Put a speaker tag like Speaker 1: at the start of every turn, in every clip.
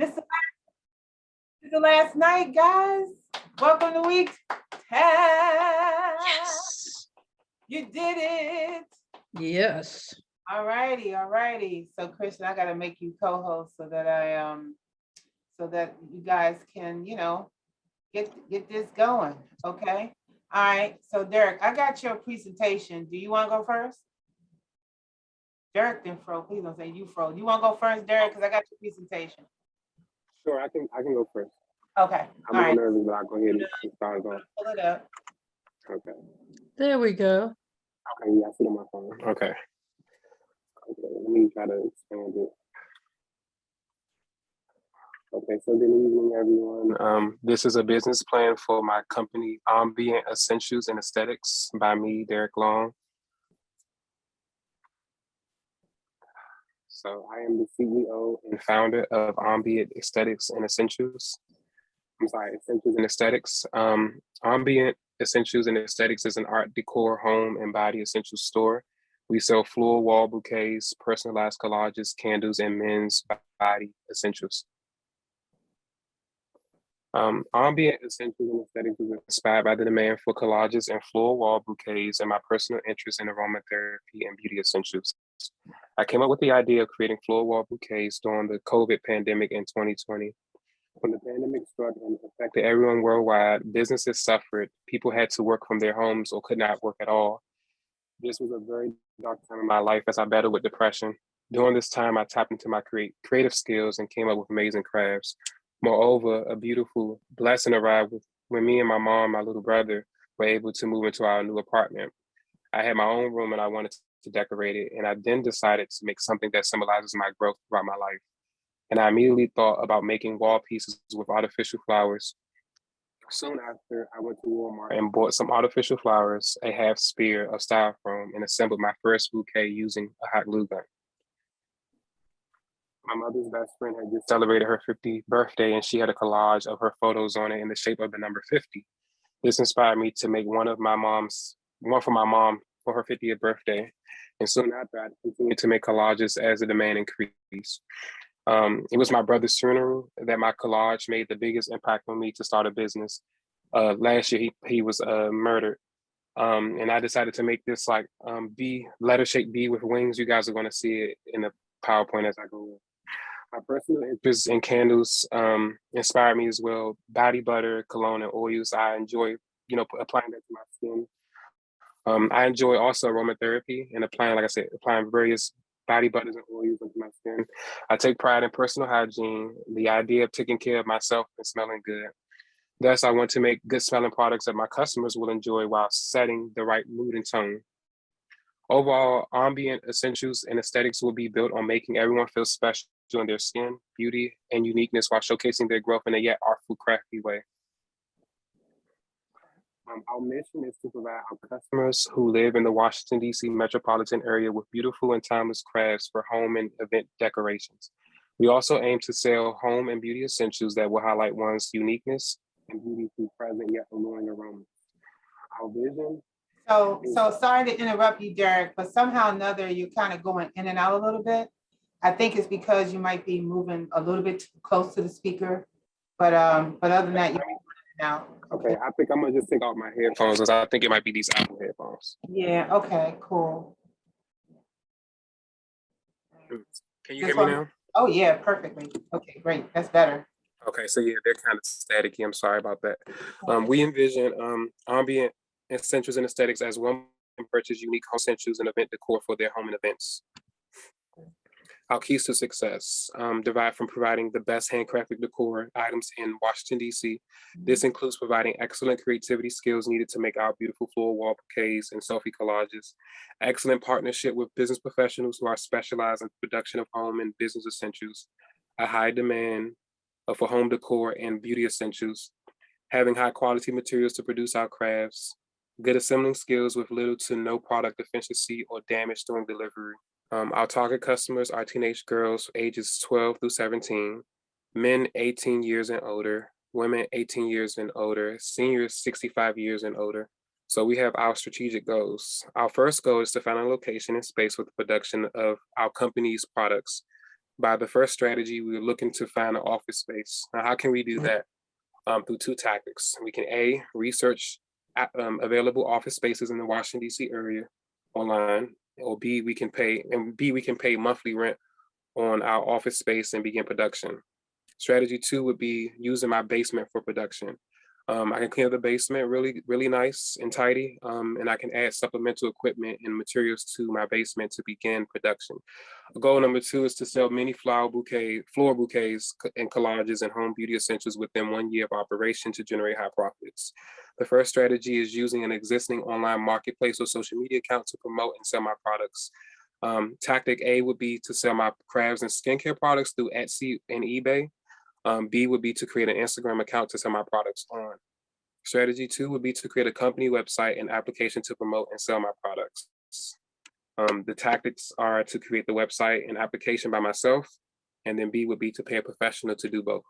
Speaker 1: This is the last night, guys. Welcome to week 10.
Speaker 2: Yes.
Speaker 1: You did it.
Speaker 2: Yes.
Speaker 1: All righty. So Christian, I gotta make you co-host so that so that you guys can, get this going. Okay. All right. So Derek, I got your presentation. Do you want to go first? Derek then Fro. Please don't say you Fro. You want to go first, Derek? Because I got your presentation.
Speaker 3: Sure, I can go first.
Speaker 1: Okay.
Speaker 3: I'm a little nervous, but I'll go ahead and start it off.
Speaker 1: Pull it up.
Speaker 3: Okay.
Speaker 2: There we go.
Speaker 3: Okay, yeah, I see it on my phone. Okay. Okay, let me try to expand it. Okay, so good evening, everyone. This is a business plan for my company, Ambient Essentials and Aesthetics, by me, Derek Long. So I am the CEO and founder of Ambient Aesthetics and Essentials. Essentials and Aesthetics. Ambient Essentials and Aesthetics is an art decor, home, and body essentials store. We sell floor wall bouquets, personalized collages, candles, and men's body essentials. Ambient Essentials and Aesthetics is inspired by the demand for collages and floor wall bouquets and my personal interest in aromatherapy and beauty essentials. I came up with the idea of creating floor wall bouquets during the COVID pandemic in 2020. When the pandemic struck and affected everyone worldwide, businesses suffered, people had to work from their homes or could not work at all. This was a very dark time in my life as I battled with depression. During this time, I tapped into my creative skills and came up with amazing crafts. Moreover, a beautiful blessing arrived when me and my mom, my little brother, were able to move into our new apartment. I had my own room and I wanted to decorate it, and I then decided to make something that symbolizes my growth throughout my life. And I immediately thought about making wall pieces with artificial flowers. Soon after, I went to Walmart and bought some artificial flowers, a half spear of styrofoam, and assembled my first bouquet using a hot glue gun. My mother's best friend had just celebrated her 50th birthday, and she had a collage of her photos on it in the shape of the number 50. This inspired me to make one for my mom for her 50th birthday. And soon after, I continued to make collages as the demand increased. It was my brother's funeral that my collage made the biggest impact on me to start a business. Last year, he was murdered. And I decided to make this like letter shaped B with wings. You guys are going to see it in the PowerPoint as I go. My personal interest in candles inspired me as well. Body butter, cologne, and oils. I enjoy, applying that to my skin. I enjoy also aromatherapy and applying various body butters and oils into my skin. I take pride in personal hygiene, the idea of taking care of myself and smelling good. Thus, I want to make good smelling products that my customers will enjoy while setting the right mood and tone. Overall, Ambient Essentials and Aesthetics will be built on making everyone feel special in their skin, beauty, and uniqueness while showcasing their growth in a yet artful, crafty way. Our mission is to provide our customers who live in the Washington, D.C. metropolitan area with beautiful and timeless crafts for home and event decorations. We also aim to sell home and beauty essentials that will highlight one's uniqueness and beauty through present yet alluring aromas. Our vision.
Speaker 1: So sorry to interrupt you, Derek, but somehow or another you're kind of going in and out a little bit. I think it's because you might be moving a little bit too close to the speaker, but other than that, you're now.
Speaker 3: Okay, I think I'm gonna just take off my headphones because I think it might be these Apple headphones.
Speaker 1: Yeah. Okay. Cool.
Speaker 3: Can you hear me now?
Speaker 1: Oh yeah, perfectly. Okay, great. That's better.
Speaker 3: Okay, so yeah, they're kind of staticky. I'm sorry about that. We envision Ambient Essentials and Aesthetics as one can purchase unique home essentials and event decor for their home and events. Our keys to success derive from providing the best handcrafted decor items in Washington, D.C. This includes providing excellent creativity skills needed to make our beautiful floor wall bouquets and selfie collages, excellent partnership with business professionals who are specialized in production of home and business essentials, a high demand for home decor and beauty essentials, having high quality materials to produce our crafts, good assembling skills with little to no product deficiency or damage during delivery. Our target customers are teenage girls ages 12 through 17, men 18 years and older, women 18 years and older, seniors 65 years and older. So we have our strategic goals. Our first goal is to find a location and space for the production of our company's products. by the first strategy, we were looking to find an office space. Now, how can we do that? Through two tactics. We can A, research available office spaces in the Washington, D.C. area online, or B, we can pay monthly rent on our office space and begin production. Strategy two would be using my basement for production. I can clean up the basement really nice and tidy, and I can add supplemental equipment and materials to my basement to begin production. Goal number two is to sell many floral bouquets, and collages and home beauty essentials within 1 year of operation to generate high profits. The first strategy is using an existing online marketplace or social media account to promote and sell my products. Tactic A would be to sell my crafts and skincare products through Etsy and eBay. B would be to create an Instagram account to sell my products on. Strategy two would be to create a company website and application to promote and sell my products. The tactics are to create the website and application by myself, and then B would be to pay a professional to do both.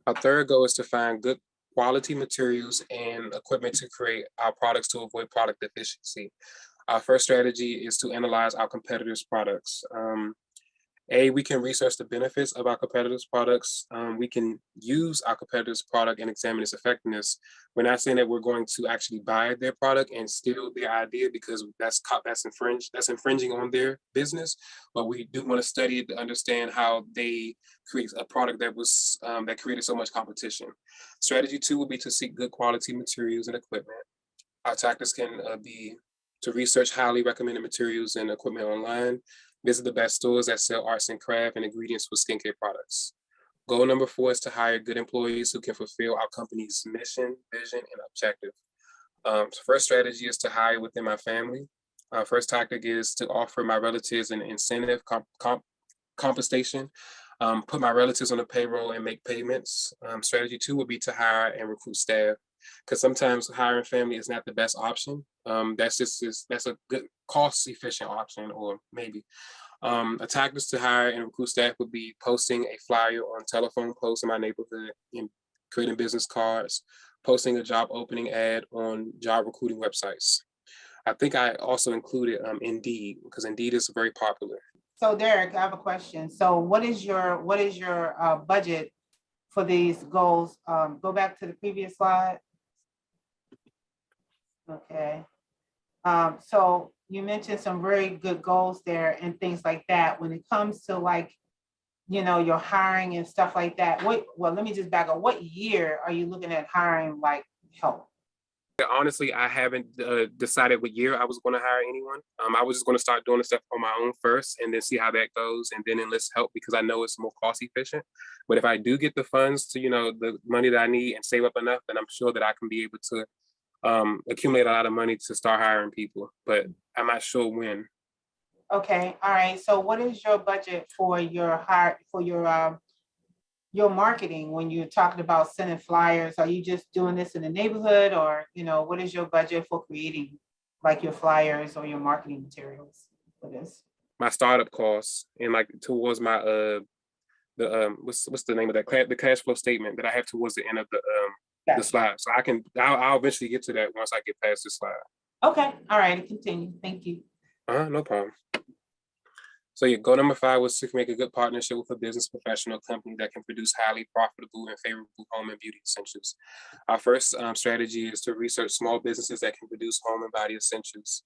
Speaker 3: Our third goal is to find good quality materials and equipment to create our products to avoid product deficiency. Our first strategy is to analyze our competitors' products. We can research the benefits of our competitors' products. We can use our competitors' product and examine its effectiveness. We're not saying that we're going to actually buy their product and steal their idea, because that's infringing on their business. But we do want to study it to understand how they create a product that created so much competition. Strategy two will be to seek good quality materials and equipment. Our tactics can be to research highly recommended materials and equipment online. Visit the best stores that sell arts and craft and ingredients for skincare products. Goal number four is to hire good employees who can fulfill our company's mission, vision, and objective. First strategy is to hire within my family. First tactic is to offer my relatives an incentive compensation, put my relatives on the payroll and make payments. Strategy two would be to hire and recruit staff, because sometimes hiring family is not the best option. That's a good cost efficient option, or maybe. A tactic to hire and recruit staff would be posting a flyer on telephone posts in my neighborhood, and creating business cards, posting a job opening ad on job recruiting websites. I think I also included Indeed, because Indeed is very popular.
Speaker 1: So Derek, I have a question. So what is your budget for these goals? Go back to the previous slide. Okay. So you mentioned some very good goals there and things like that. When it comes to, like, your hiring and stuff like that, let me just back up. What year are you looking at hiring, like, help?
Speaker 3: Honestly, I haven't decided what year I was going to hire anyone. I was just going to start doing the stuff on my own first, and then see how that goes, and then enlist help, because I know it's more cost efficient. But if I do get the funds to, the money that I need, and save up enough, then I'm sure that I can be able to accumulate a lot of money to start hiring people. But I'm not sure when.
Speaker 1: Okay, all right. So what is your budget for your your marketing when you're talking about sending flyers? Are you just doing this in the neighborhood, or what is your budget for creating, like, your flyers or your marketing materials for this?
Speaker 3: My startup costs, and like towards my what's the name of that, the cash flow statement that I have towards the end of the slide. So I'll eventually get to that once I get past this slide.
Speaker 1: Okay, all right, continue. Thank you.
Speaker 3: No problem. So goal number 5 was to make a good partnership with a business professional company that can produce highly profitable and favorable home and beauty essentials. Our first strategy is to research small businesses that can produce home and body essentials.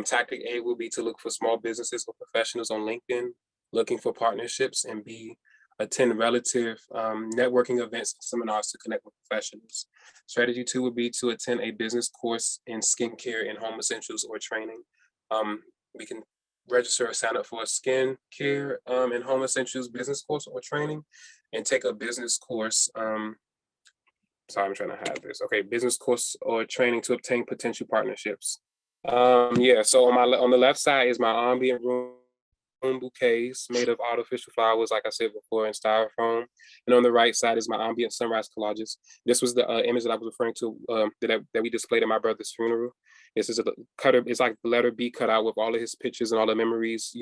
Speaker 3: Tactic A will be to look for small businesses or professionals on LinkedIn, looking for partnerships, and B, attend relative networking events and seminars to connect with professionals. Strategy 2 would be to attend a business course in skincare and home essentials or training. We can register or sign up for a skincare and home essentials business course or training, and take a business course. Sorry, I'm trying to hide this. Okay, business course or training to obtain potential partnerships. So on the left side is my ambient room bouquets made of artificial flowers, like I said before, in styrofoam. And on the right side is my ambient sunrise collages. This was the image that I was referring to that we displayed at my brother's funeral. This is it's like the letter B cut out with all of his pictures and all the memories,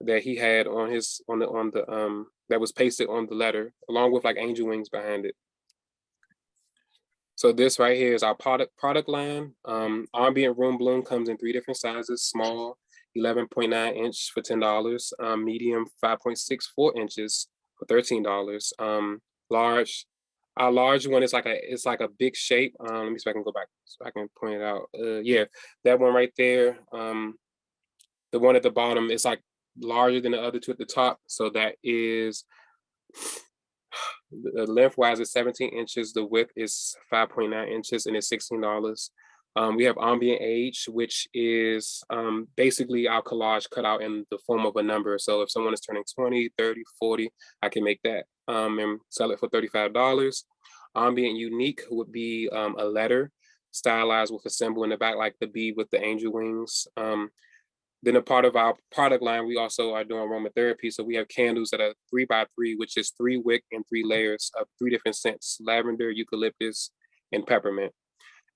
Speaker 3: that he had on the that was pasted on the letter, along with like angel wings behind it. So this right here is our product line. Ambient room bloom comes in 3 different sizes: small, 11.9 inch for $10. Medium 5.64 inches for $13. Large, our large one is it's like a big shape. Let me see if I can go back so I can point it out. Yeah, that one right there. The one at the bottom is like larger than the other two at the top. So that is the lengthwise is 17 inches. The width is 5.9 inches and it's $16. We have ambient age, which is basically our collage cut out in the form of a number. So if someone is turning 20, 30, 40, I can make that and sell it for $35. Ambient unique would be a letter stylized with a symbol in the back, like the bee with the angel wings. Then a part of our product line, we also are doing aromatherapy. So we have candles that are 3x3, which is 3 wick and 3 layers of 3 different scents: lavender, eucalyptus, and peppermint.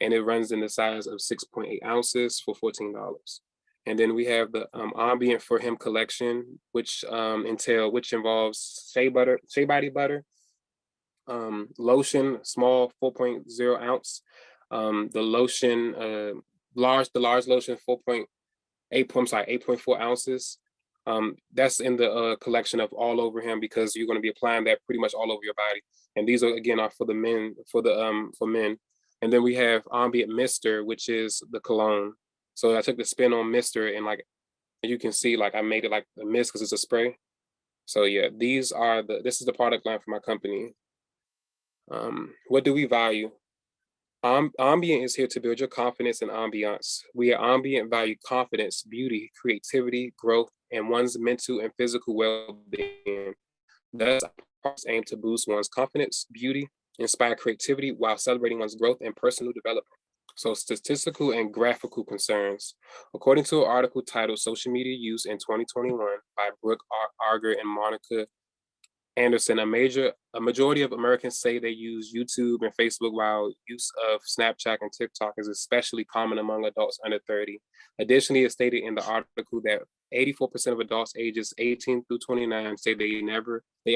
Speaker 3: And it runs in the size of 6.8 ounces for $14. And then we have the ambient for him collection, which involves shea body butter, lotion, small 4.0 ounce, the lotion, the large lotion 8.4 ounces. That's in the collection of all over him, because you're going to be applying that pretty much all over your body. And these are for the men, for men. And then we have ambient mister, which is the cologne. So I took the spin on mister, and like you can see, like I made it like a mist because it's a spray. So yeah, this is the product line for my company. What do we value? Ambient is here to build your confidence and ambiance. We at Ambient value confidence, beauty, creativity, growth, and one's mental and physical well-being. Thus, our products aim to boost one's confidence, beauty, inspire creativity while celebrating one's growth and personal development. So, statistical and graphical concerns. According to an article titled Social Media Use in 2021 by Brooke Arger and Monica Anderson, a majority of Americans say they use YouTube and Facebook, while use of Snapchat and TikTok is especially common among adults under 30. Additionally, it's stated in the article that 84% of adults ages 18 through 29 say they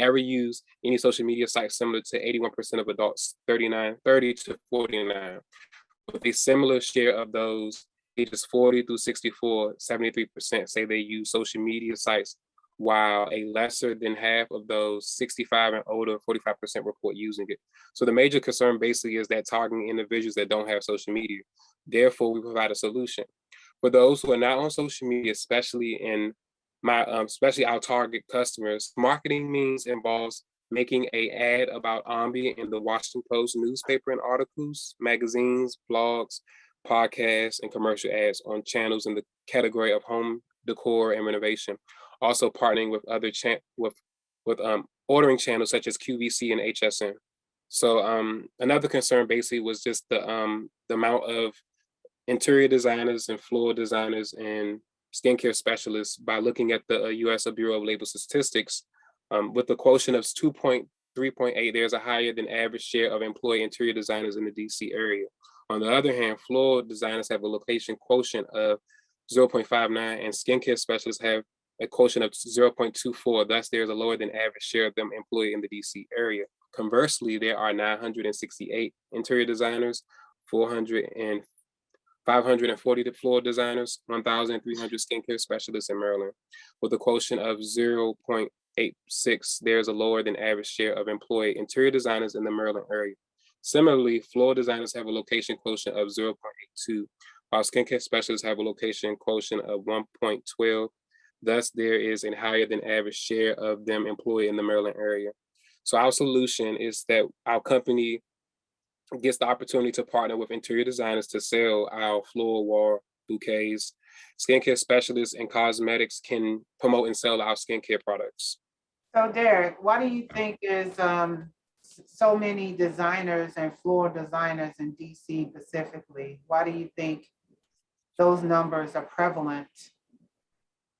Speaker 3: ever use any social media site, similar to 81% of adults 30 to 49. With a similar share of those ages 40 through 64, 73% say they use social media sites, while a lesser than half of those 65 and older, 45% report using it. So the major concern basically is that targeting individuals that don't have social media. Therefore, we provide a solution. For those who are not on social media, especially our target customers, marketing involves making an ad about Ambient in the Washington Post newspaper and articles, magazines, blogs, podcasts, and commercial ads on channels in the category of home decor and renovation. Also partnering with other ordering channels such as QVC and HSN. So another concern basically was just the amount of interior designers and floor designers and skincare specialists. By looking at the U.S. Bureau of Labor Statistics, with a quotient of 3.8, there's a higher than average share of employee interior designers in the DC area. On the other hand, floor designers have a location quotient of 0.59, and skincare specialists have a quotient of 0.24. Thus, there's a lower than average share of them employed in the DC area. Conversely, there are 968 interior designers, 540 floor designers, 1,300 skincare specialists in Maryland. With a quotient of 0.86, there's a lower than average share of employed interior designers in the Maryland area. Similarly, floor designers have a location quotient of 0.82, while skincare specialists have a location quotient of 1.12. Thus, there is a higher than average share of them employed in the Maryland area. So our solution is that our company gets the opportunity to partner with interior designers to sell our floor wall bouquets. Skincare specialists and cosmetics can promote and sell our skincare products.
Speaker 1: So Derek, why do you think there's so many designers and floor designers in DC specifically? Why do you think those numbers are prevalent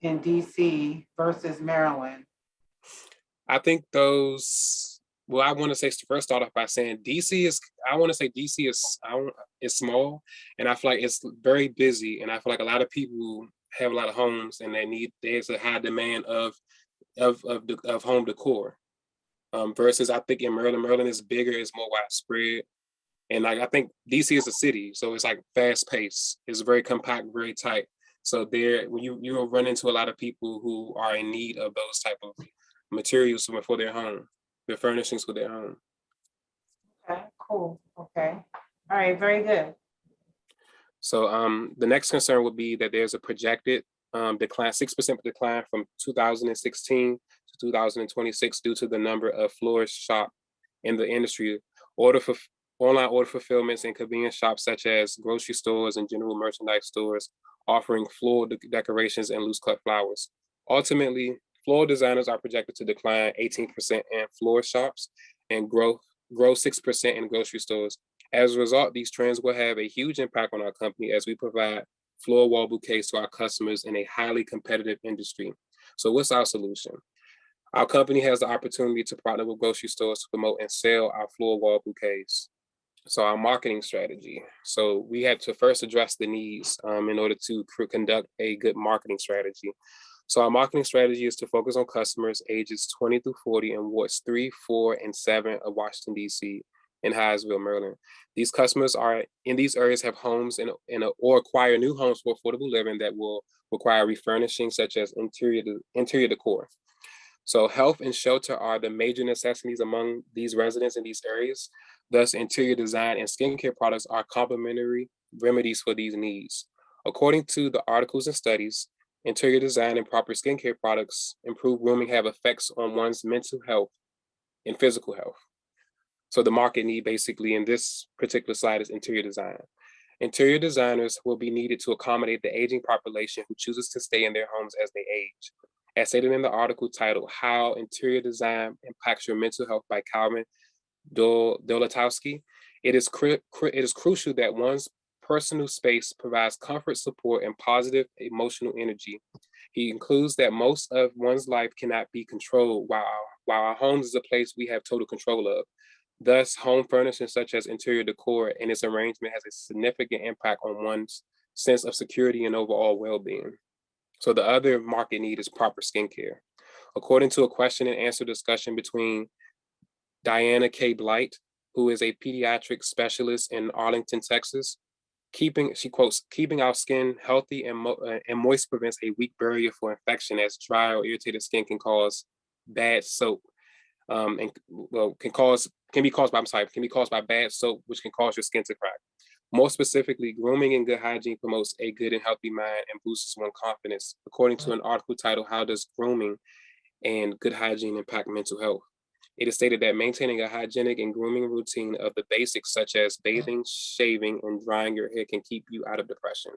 Speaker 1: in DC versus Maryland?
Speaker 3: I think I want to say, first start off by saying DC is small, and I feel like it's very busy, and I feel like a lot of people have a lot of homes, and there's a high demand of home decor. Versus I think in Maryland is bigger, it's more widespread. And like I think DC is a city, so it's like fast paced, it's very compact, very tight. So there, when you'll run into a lot of people who are in need of those type of materials for their home, their furnishings for their home.
Speaker 1: Okay, cool. Okay. All right, very good.
Speaker 3: So the next concern would be that there's a projected decline, 6% decline from 2016 to 2026 due to the number of florist shop in the industry. Online order fulfillments and convenience shops such as grocery stores and general merchandise stores offering floral decorations and loose cut flowers. Ultimately, floral designers are projected to decline 18% in florist shops and grow 6% in grocery stores. As a result, these trends will have a huge impact on our company as we provide floral wall bouquets to our customers in a highly competitive industry. So what's our solution? Our company has the opportunity to partner with grocery stores to promote and sell our floral wall bouquets. So our marketing strategy. So we had to first address the needs in order to conduct a good marketing strategy. So our marketing strategy is to focus on customers ages 20 through 40 in wards 3, 4, and 7 of Washington, D.C. and Hyattsville, Maryland. These customers are in these areas have homes or acquire new homes for affordable living that will require refurnishing, such as interior decor. So health and shelter are the major necessities among these residents in these areas. Thus, interior design and skincare products are complementary remedies for these needs. According to the articles and studies, interior design and proper skincare products improve grooming have effects on one's mental health and physical health. So the market need basically in this particular slide is interior design. Interior designers will be needed to accommodate the aging population who chooses to stay in their homes as they age. As stated in the article titled How Interior Design Impacts Your Mental Health by Calvin Dolatowski, it is crucial that one's personal space provides comfort, support, and positive emotional energy. He includes that most of one's life cannot be controlled, while our homes is a place we have total control of. Thus, home furnishing such as interior decor and its arrangement has a significant impact on one's sense of security and overall well-being. So the other market need is proper skincare. According to a question and answer discussion between Diana K. Blight, who is a pediatric specialist in Arlington, Texas, she quotes, keeping our skin healthy and moist prevents a weak barrier for infection, as dry or irritated skin can cause bad soap. Can be caused by bad soap, which can cause your skin to crack. More specifically, grooming and good hygiene promotes a good and healthy mind and boosts one's confidence, according to an article titled How Does Grooming and Good Hygiene Impact Mental Health? It is stated that maintaining a hygienic and grooming routine of the basics such as bathing, shaving, and drying your hair can keep you out of depression.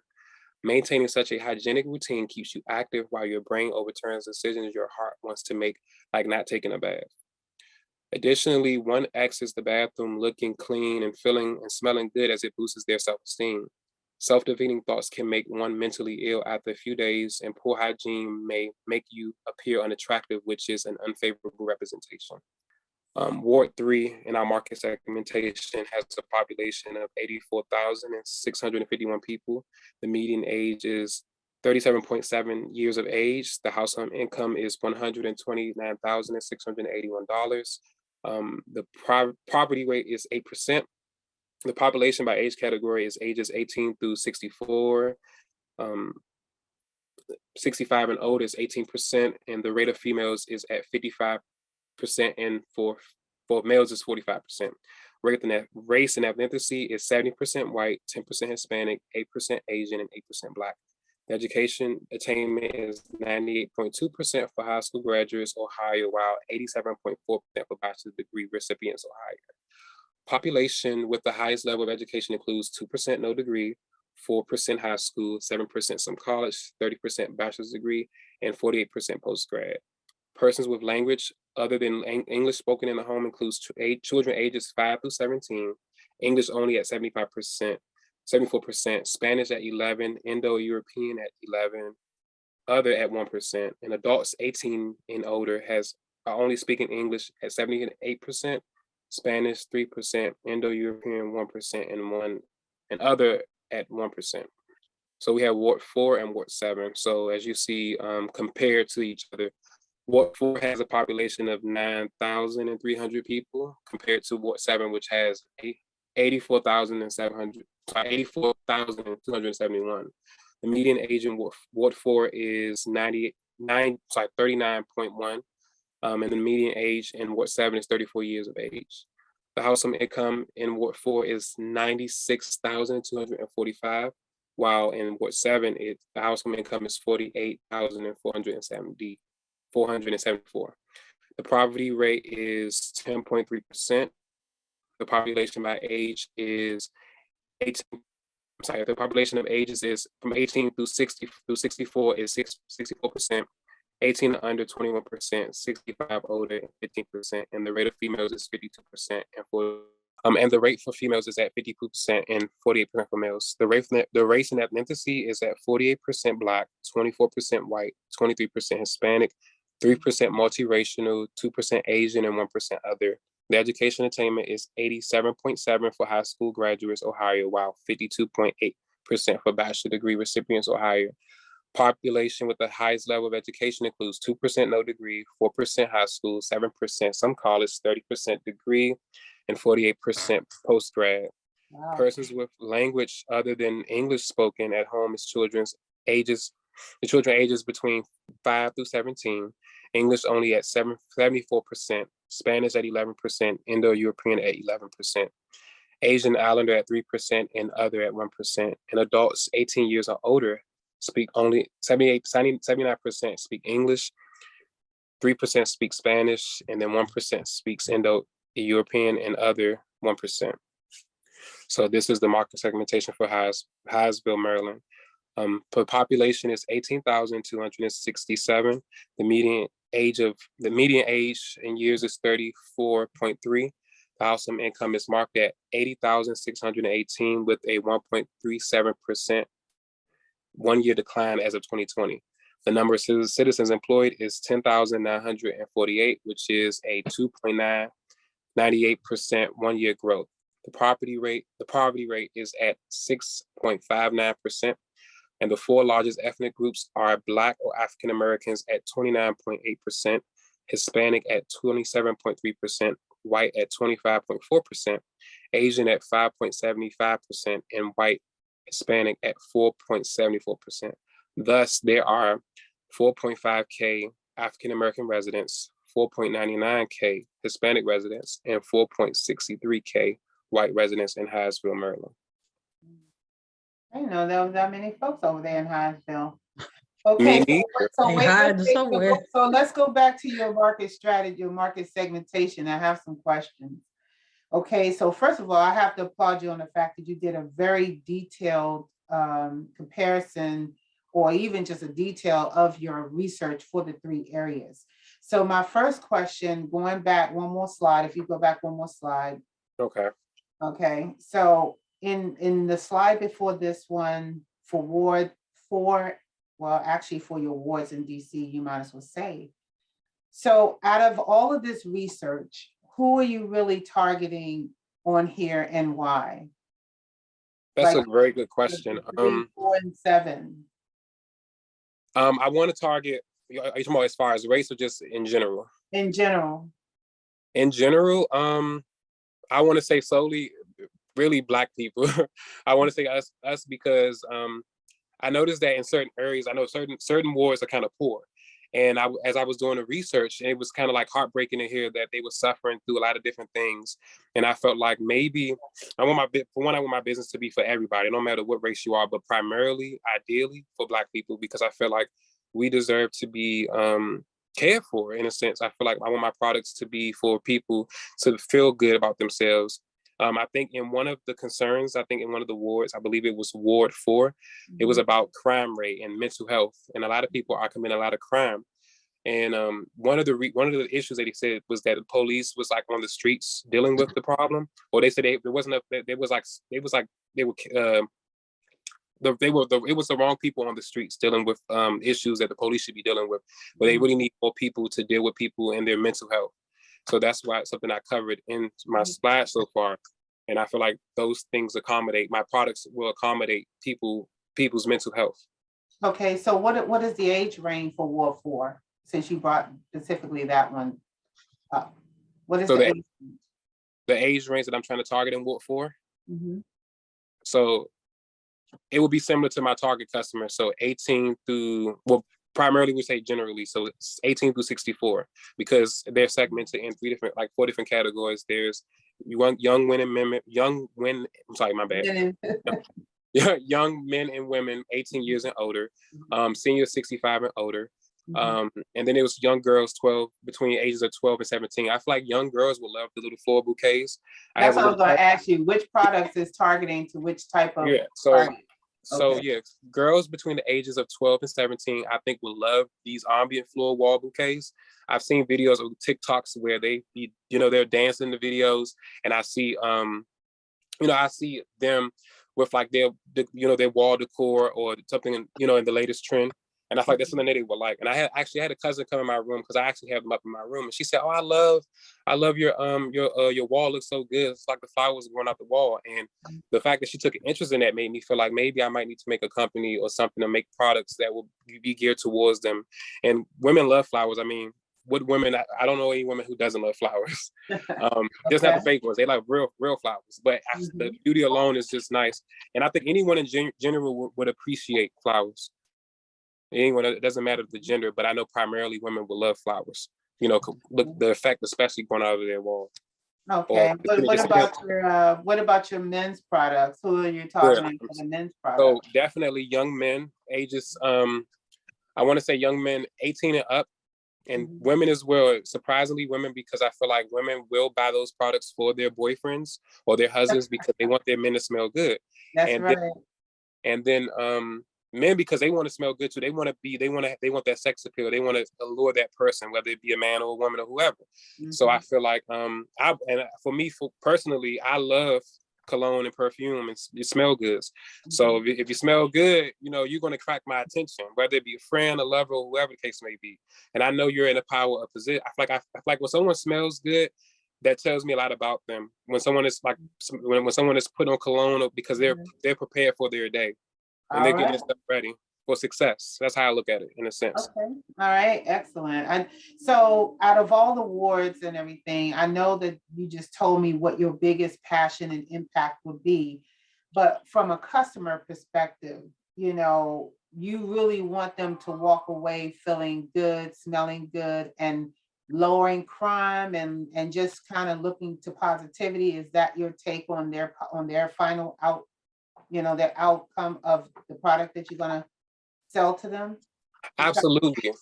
Speaker 3: Maintaining such a hygienic routine keeps you active while your brain overturns decisions your heart wants to make, like not taking a bath. Additionally, one exits the bathroom looking clean and feeling and smelling good as it boosts their self-esteem. Self-defeating thoughts can make one mentally ill after a few days, and poor hygiene may make you appear unattractive, which is an unfavorable representation. Ward 3 in our market segmentation has a population of 84,651 people. The median age is 37.7 years of age. The household income is $129,681. The poverty rate is 8%. The population by age category is ages 18 through 64. 65 and older is 18%, and the rate of females is at 55%, and for males is 45%. Race and ethnicity is 70% white, 10% Hispanic, 8% Asian, and 8% Black. The education attainment is 98.2% for high school graduates or higher, while 87.4% for bachelor's degree recipients or higher. Population with the highest level of education includes 2% no degree, 4% high school, 7% some college, 30% bachelor's degree, and 48% postgrad. Persons with language other than English spoken in the home includes children ages 5 through 17, English only at 74%, Spanish at 11, Indo-European at 11, other at 1%, and adults 18 and older are only speaking English at 78%, Spanish 3%, Indo-European 1%, and other at 1%. So we have Ward 4 and Ward 7. So as you see, compared to each other, Ward 4 has a population of 9,300 people compared to Ward 7, which has 84,271. The median age in Ward 4 is 39.1. And the median age in Ward 7 is 34 years of age. The household income in Ward 4 is 96,245, while in Ward 7, the household income is 48,474. The poverty rate is 10.3%. The population by age is 18. The population of ages is from 18 through 64 is 64%. 18 under 21%, 65 older, 15%, and the rate of females is 52% and the rate for females is at 52% and 48% for males. The race and ethnicity is at 48% Black, 24% white, 23% Hispanic, 3% multiracial, 2% Asian, and 1% other. The education attainment is 87.7 for high school graduates or higher, while 52.8% for bachelor degree recipients or higher. Population with the highest level of education includes 2% no degree, 4% high school, 7% some college, 30% degree, and 48% postgrad.
Speaker 1: Wow.
Speaker 3: Persons with language other than English spoken at home is children ages between 5 through 17, English only at 74%, Spanish at 11%, Indo-European at 11%, Asian Islander at 3%, and other at 1%. And adults 18 years or older speak only 79% speak English, 3% speak Spanish, and then 1% speaks Indo-European and other 1%. So this is the market segmentation for Hyattsville, Maryland. The population is 18,267. The median age in years is 34.3. The household income is marked at 80,618 with a 1.37% 1-year decline as of 2020. The number of citizens employed is 10,948, which is a 2.98% 1-year growth. The poverty rate is at 6.59%. And the 4 largest ethnic groups are Black or African Americans at 29.8%, Hispanic at 27.3%, white at 25.4%, Asian at 5.75%, and white Hispanic at 4.74%. Thus, there are 4.5K African American residents, 4.99K Hispanic residents, and 4.63K white residents in Hyattsville, Maryland.
Speaker 1: I didn't know there was that many folks over there in Hyattsville.
Speaker 3: Me
Speaker 1: Okay,
Speaker 3: neither.
Speaker 1: so let's go back to your market strategy, your market segmentation. I have some questions. Okay, so first of all, I have to applaud you on the fact that you did a very detailed comparison, or even just a detail of your research for the 3 areas. So my first question, going back one more slide, if you go back one more slide.
Speaker 3: Okay.
Speaker 1: Okay, so in the slide before this one, for Ward 4, well, actually for your wards in DC, you might as well say. So out of all of this research, who are you really targeting on here and why?
Speaker 3: That's
Speaker 1: Like,
Speaker 3: a very good question.
Speaker 1: 3, 4, and 7.
Speaker 3: I want to target, are you talking about as far as race or just in general?
Speaker 1: In general.
Speaker 3: In general, I want to say solely really Black people. I want to say us because I noticed that in certain areas, I know certain wards are kind of poor. And as I was doing the research, it was kind of like heartbreaking to hear that they were suffering through a lot of different things. And I felt like maybe I want my business to be for everybody, no matter what race you are, but primarily, ideally, for Black people, because I feel like we deserve to be cared for in a sense. I feel like I want my products to be for people to feel good about themselves. I think in one of the concerns, in one of the wards, I believe it was Ward 4, it was about crime rate and mental health. And a lot of people are committing a lot of crime. And one of the issues that he said was that the police was like on the streets dealing with the problem, or they said it was the wrong people on the streets dealing with issues that the police should be dealing with, but they really need more people to deal with people and their mental health. So that's why it's something I covered in my slide so far. And I feel like those things my products will accommodate people's mental health.
Speaker 1: Okay, so what is the age range for Ward 4, since you brought specifically that one up? What is the age range?
Speaker 3: The age range that I'm trying to target in Ward 4?
Speaker 1: Mm-hmm.
Speaker 3: So It will be similar to my target customer. So 18 through, well, primarily we say generally, so it's 18 through 64, because they're segmented in like 4 different categories. There's young women, I'm sorry, my bad. Young men and women 18 years and older, senior 65 and older. And then it was young girls between ages of 12 and 17. I feel like young girls will love the little floral bouquets.
Speaker 1: That's what I was going to ask you. Which products is targeting to which type of target?
Speaker 3: So yeah, girls between the ages of 12 and 17, I think will love these ambient floral wall bouquets. I've seen videos of TikToks where they're dancing the videos, and I see I see them with like their wall decor or something in the latest trend. And I feel like that's something that they would like. And I actually had a cousin come in my room, because I actually have them up in my room, and she said, "Oh, I love your wall looks so good. It's like the flowers growing out the wall." And the fact that she took an interest in that made me feel like maybe I might need to make a company or something to make products that will be geared towards them. And women love flowers. I mean, what women? I don't know any women who doesn't love flowers. Just not the fake ones. They like real flowers. But the beauty alone is just nice. And I think anyone in general would appreciate flowers. Anyone, it doesn't matter the gender, but I know primarily women will love flowers. Look, the effect, especially going out of their wall.
Speaker 1: Okay. What about your men's products? Who are you targeting for the men's products?
Speaker 3: So definitely young men, ages I want to say young men 18 and up, and women as well. Surprisingly, women, because I feel like women will buy those products for their boyfriends or their husbands because they want their men to smell good.
Speaker 1: That's right.
Speaker 3: And then men, because they want to smell good too. They want that sex appeal. They want to allure that person, whether it be a man or a woman or whoever. So I feel like personally, I love cologne and perfume and smell goods. So if you smell good, you're going to crack my attention, whether it be a friend, a lover, or whoever the case may be. And I know you're in a power of position. I feel like when someone smells good, that tells me a lot about them. When someone is like, when someone is put on cologne, because they're prepared for their day. And they're getting stuff ready for success. That's how I look at it, in a sense.
Speaker 1: Okay. All right. Excellent. And so out of all the awards and everything, I know that you just told me what your biggest passion and impact would be. But from a customer perspective, you really want them to walk away feeling good, smelling good, and lowering crime and just kind of looking to positivity. Is that your take on their final their outcome of the product that you're going to sell to them?
Speaker 3: Absolutely,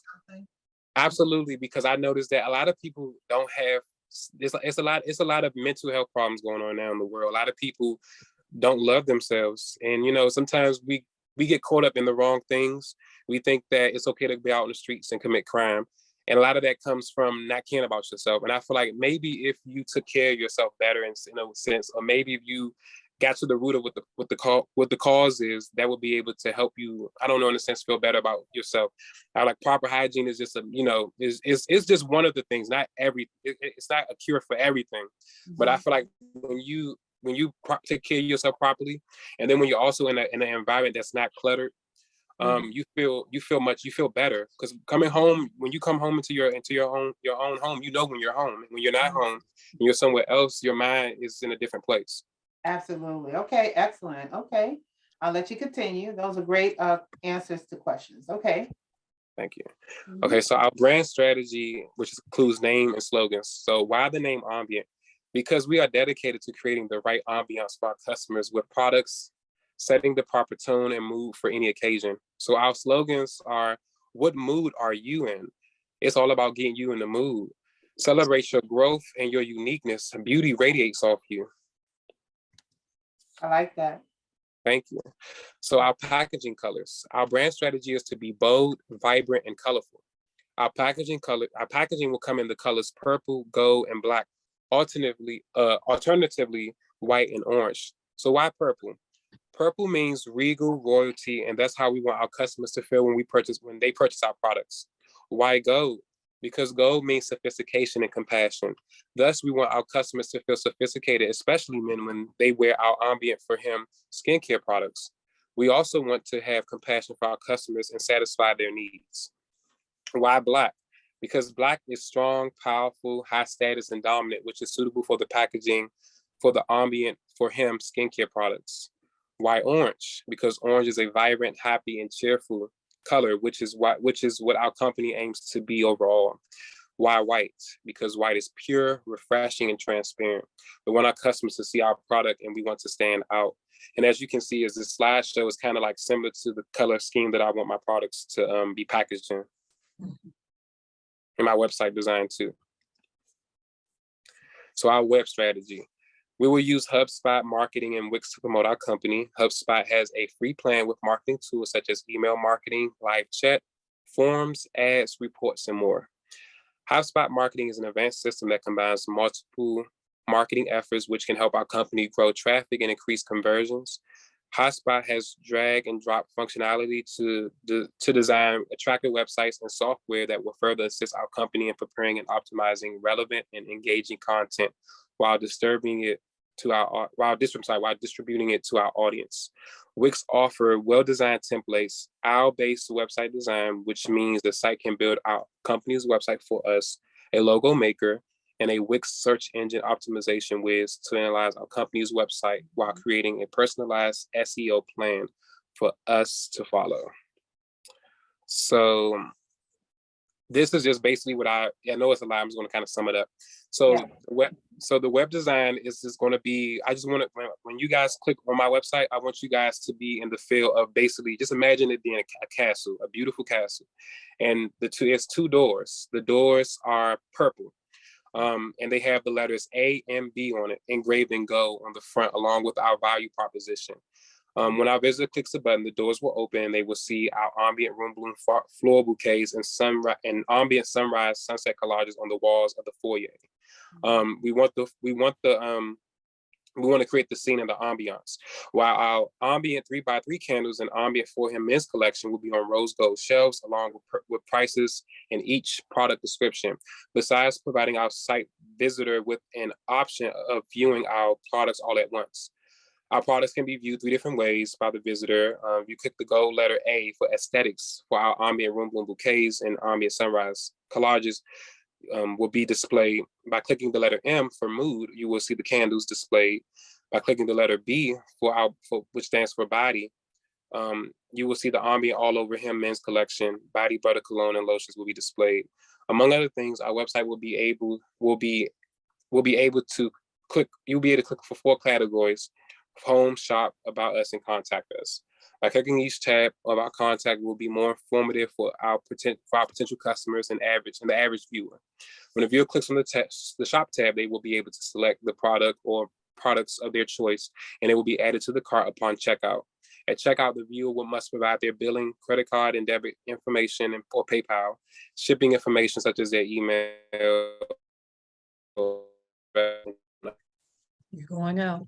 Speaker 3: because I noticed that a lot of people don't have, it's a lot of mental health problems going on now in the world. A lot of people don't love themselves, and sometimes we get caught up in the wrong things. We think that it's okay to be out in the streets and commit crime, and a lot of that comes from not caring about yourself. And I feel like maybe if you took care of yourself better in a sense, or maybe if you got to the root of what the cause is, that would be able to help you, I don't know, in a sense, feel better about yourself. I like proper hygiene is just it's just one of the things, not it's not a cure for everything. But I feel like when you take care of yourself properly, and then when you're also in an environment that's not cluttered, you feel better, because when you come home into your own home, when you're home. And when you're not home and you're somewhere else, your mind is in a different place.
Speaker 1: Absolutely. Okay, excellent. Okay, I'll let you continue. Those are great answers to questions. Okay.
Speaker 3: Thank you. Okay, so our brand strategy, which includes name and slogans. So why the name Ambient? Because we are dedicated to creating the right ambiance for our customers with products, setting the proper tone and mood for any occasion. So our slogans are, what mood are you in? It's all about getting you in the mood. Celebrate your growth and your uniqueness. Beauty radiates off you.
Speaker 1: I like that.
Speaker 3: Thank you. So our packaging colors. Our brand strategy is to be bold, vibrant, and colorful. Our packaging will come in the colors purple, gold, and black. Alternatively, white and orange. So why purple? Purple means regal, royalty, and that's how we want our customers to feel when they purchase our products. Why gold? Because gold means sophistication and compassion. Thus, we want our customers to feel sophisticated, especially men, when they wear our Ambient for Him skincare products. We also want to have compassion for our customers and satisfy their needs. Why black? Because black is strong, powerful, high status, and dominant, which is suitable for the packaging for the Ambient for Him skincare products. Why orange? Because orange is a vibrant, happy, and cheerful color, which is what our company aims to be overall. Why white? Because white is pure, refreshing, and transparent. We want our customers to see our product and we want to stand out. And as you can see, as this slideshow is kind of like similar to the color scheme that I want my products to be packaged in. And my website design too. So our web strategy. We will use HubSpot marketing and Wix to promote our company. HubSpot has a free plan with marketing tools such as email marketing, live chat, forms, ads, reports, and more. HubSpot marketing is an advanced system that combines multiple marketing efforts, which can help our company grow traffic and increase conversions. HubSpot has drag and drop functionality to design attractive websites and software that will further assist our company in preparing and optimizing relevant and engaging content while distributing it to our audience. Wix offer well-designed templates, owl-based website design, which means the site can build our company's website for us, a logo maker, and a Wix search engine optimization whiz to analyze our company's website while creating a personalized SEO plan for us to follow. So this is just basically what I know it's a lot. I'm just going to kind of sum it up. So the web design is just going to be, I just want to, when you guys click on my website, I want you guys to be in the feel of basically, just imagine it being a castle, a beautiful castle. And it's two doors. The doors are purple. And they have the letters A and B on it, engraved in gold on the front, along with our value proposition. When our visitor clicks the button, the doors will open and they will see our ambient room bloom floral bouquets and ambient sunrise sunset collages on the walls of the foyer. We want to create the scene and the ambiance. While our ambient 3x3 candles and ambient for him men's collection will be on rose gold shelves along with prices in each product description. Besides providing our site visitor with an option of viewing our products all at once. Our products can be viewed 3 different ways by the visitor. You click the gold letter A for aesthetics for our ambient room bloom bouquets and ambient sunrise collages will be displayed. By clicking the letter M for mood, you will see the candles displayed. By clicking the letter B which stands for body, you will see the ambient all over him men's collection, body butter, cologne, and lotions will be displayed. Among other things, our website will be able to click. You'll be able to click for 4 categories: home, shop, about us, and contact us. By clicking each tab of our contact will be more informative for our potential customers and the average viewer. When a viewer clicks on the shop tab, they will be able to select the product or products of their choice, and it will be added to the cart upon checkout. At checkout, the viewer must provide their billing, credit card, and debit information or PayPal, shipping information such as their email.
Speaker 2: You're going out.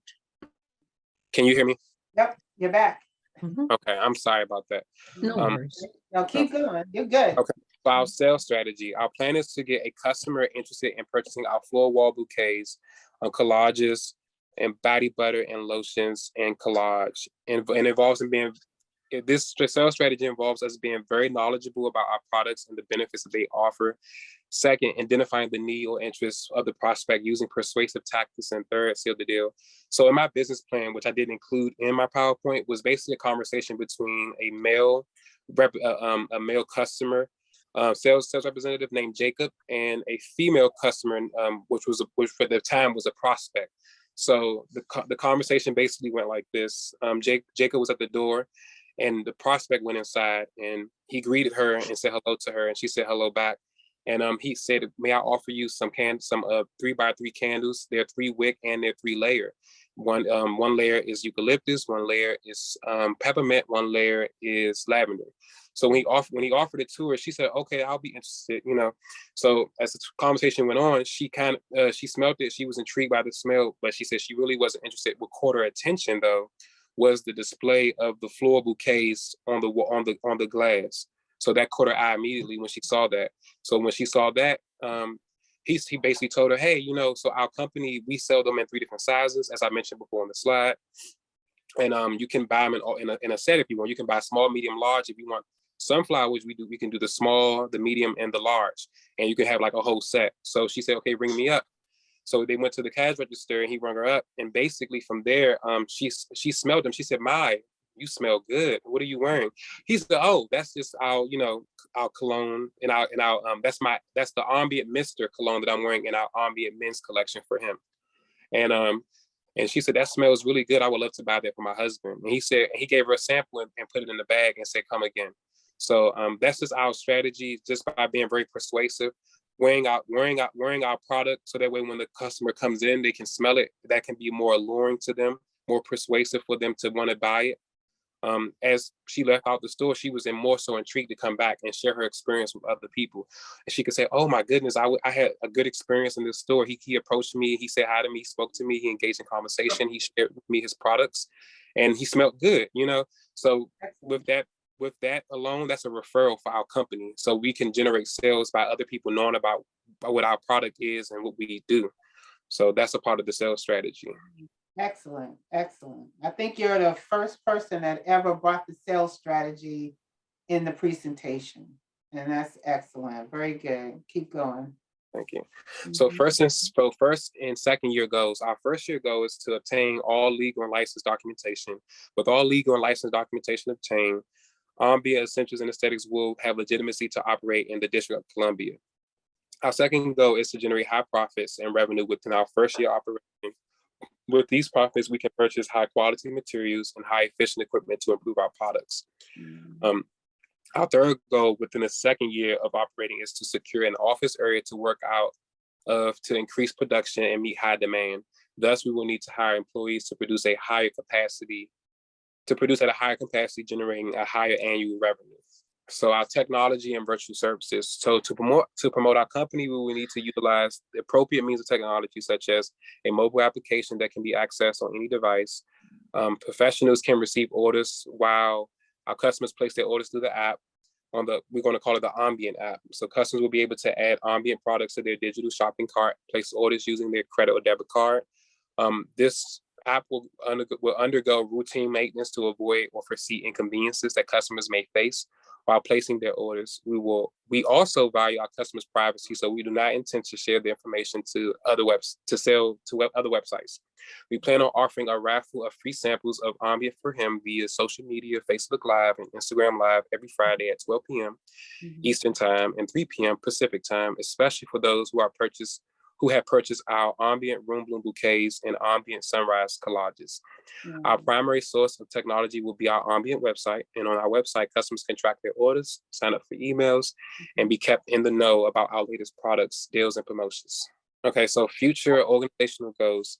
Speaker 3: Can you hear me?
Speaker 1: Yep, you're back.
Speaker 3: Okay, I'm sorry about that.
Speaker 2: No worries.
Speaker 1: No, keep going. You're good.
Speaker 3: Okay. For our sales strategy, our plan is to get a customer interested in purchasing our floor wall bouquets, collages, and body butter and lotions and collage. And involves this sales strategy involves us being very knowledgeable about our products and the benefits that they offer. Second, identifying the need or interests of the prospect using persuasive tactics. And third, seal the deal. So in my business plan, which I did include in my PowerPoint, was basically a conversation between a male customer, sales representative named Jacob, and a female customer, which for the time was a prospect. So the conversation basically went like this. Jacob was at the door, and the prospect went inside, and he greeted her and said hello to her, and she said hello back. And he said, "May I offer you some 3x3 candles? They're 3 wick and they're 3 layer. One layer is eucalyptus, 1 layer is peppermint, 1 layer is lavender." So when he offered it to her, she said, "Okay, I'll be interested." So as the conversation went on, she smelled it. She was intrigued by the smell, but she said she really wasn't interested. What caught her attention though was the display of the floral bouquets on the glass. So that caught her eye immediately when she saw that. So when she saw that, he basically told her, "Hey, so our company, we sell them in 3 different sizes, as I mentioned before on the slide. And you can buy them in a set if you want. You can buy small, medium, large. If you want sunflowers, we can do the small, the medium, and the large. And you can have like a whole set." So she said, "Okay, ring me up." So they went to the cash register and he rung her up. And basically from there, she smelled him. She said, "My, you smell good. What are you wearing?" He said, "Oh, that's just our, our cologne and our that's the ambient mister cologne that I'm wearing in our ambient men's collection for him." And she said, "That smells really good. I would love to buy that for my husband." And he said, he gave her a sample and put it in the bag and said, "Come again." So that's just our strategy, just by being very persuasive, wearing our product, so that way when the customer comes in, they can smell it. That can be more alluring to them, more persuasive for them to want to buy it. As she left out the store, she was more so intrigued to come back and share her experience with other people. And she could say, "Oh my goodness, I had a good experience in this store. He approached me, he said hi to me, he spoke to me, he engaged in conversation, he shared with me his products, and he smelled good, So with that alone, that's a referral for our company. So we can generate sales by other people knowing about what our product is and what we do. So that's a part of the sales strategy.
Speaker 1: Excellent, excellent. I think you're the first person that ever brought the sales strategy in the presentation. And that's excellent. Very good. Keep going.
Speaker 3: Thank you. So
Speaker 1: Mhm.
Speaker 3: first and second year goals. Our first year goal is to obtain all legal and license documentation. With all legal and license documentation obtained, Ambient Essentials and Aesthetics will have legitimacy to operate in the District of Columbia. Our second goal is to generate high profits and revenue within our first year operation. With these profits, we can purchase high quality materials and high efficient equipment to improve our products. Our third goal within the second year of operating is to secure an office area to work out of to increase production and meet high demand. Thus, we will need to hire employees to produce at a higher capacity, generating a higher annual revenue. So our technology and virtual services. So to promote our company, we will need to utilize the appropriate means of technology, such as a mobile application that can be accessed on any device. Professionals can receive orders while our customers place their orders through the app. We're going to call it the Ambient app. So customers will be able to add Ambient products to their digital shopping cart, place orders using their credit or debit card. This app will undergo routine maintenance to avoid or foresee inconveniences that customers may face while placing their orders. We also value our customers' privacy, so we do not intend to share the information to other other websites. We plan on offering a raffle of free samples of Ambient for him via social media, Facebook Live and Instagram Live every Friday at 12 p.m. Eastern Time and 3 p.m. Pacific Time, especially for those who have purchased our Ambient Room Bloom bouquets and Ambient Sunrise collages. Our primary source of technology will be our Ambient website. And on our website, customers can track their orders, sign up for emails, and be kept in the know about our latest products, deals, and promotions. Okay, so future organizational goals.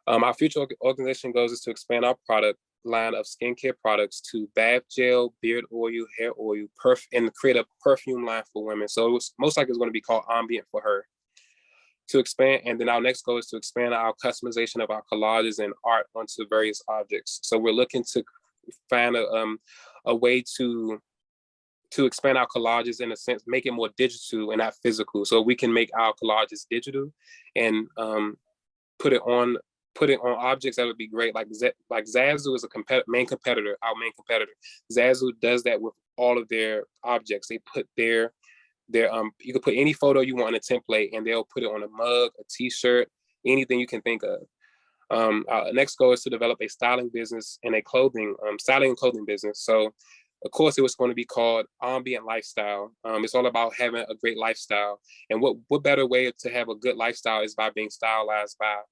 Speaker 3: Our future organization goals is to expand our product line of skincare products to bath gel, beard oil, hair oil, and create a perfume line for women. So most likely it's going to be called Ambient for her. To expand, and then our next goal is to expand our customization of our collages and art onto various objects. So we're looking to find a way to expand our collages, in a sense, make it more digital and not physical. So we can make our collages digital and put it on objects. That would be great. Like Zazzle is our main competitor. Zazzle does that with all of their objects. They put you can put any photo you want in a template and they'll put it on a mug, a t-shirt, anything you can think of. Our next goal is to develop a styling business and styling and clothing business. So of course it was going to be called Ambient Lifestyle. It's all about having a great lifestyle. And what better way to have a good lifestyle is by being stylized by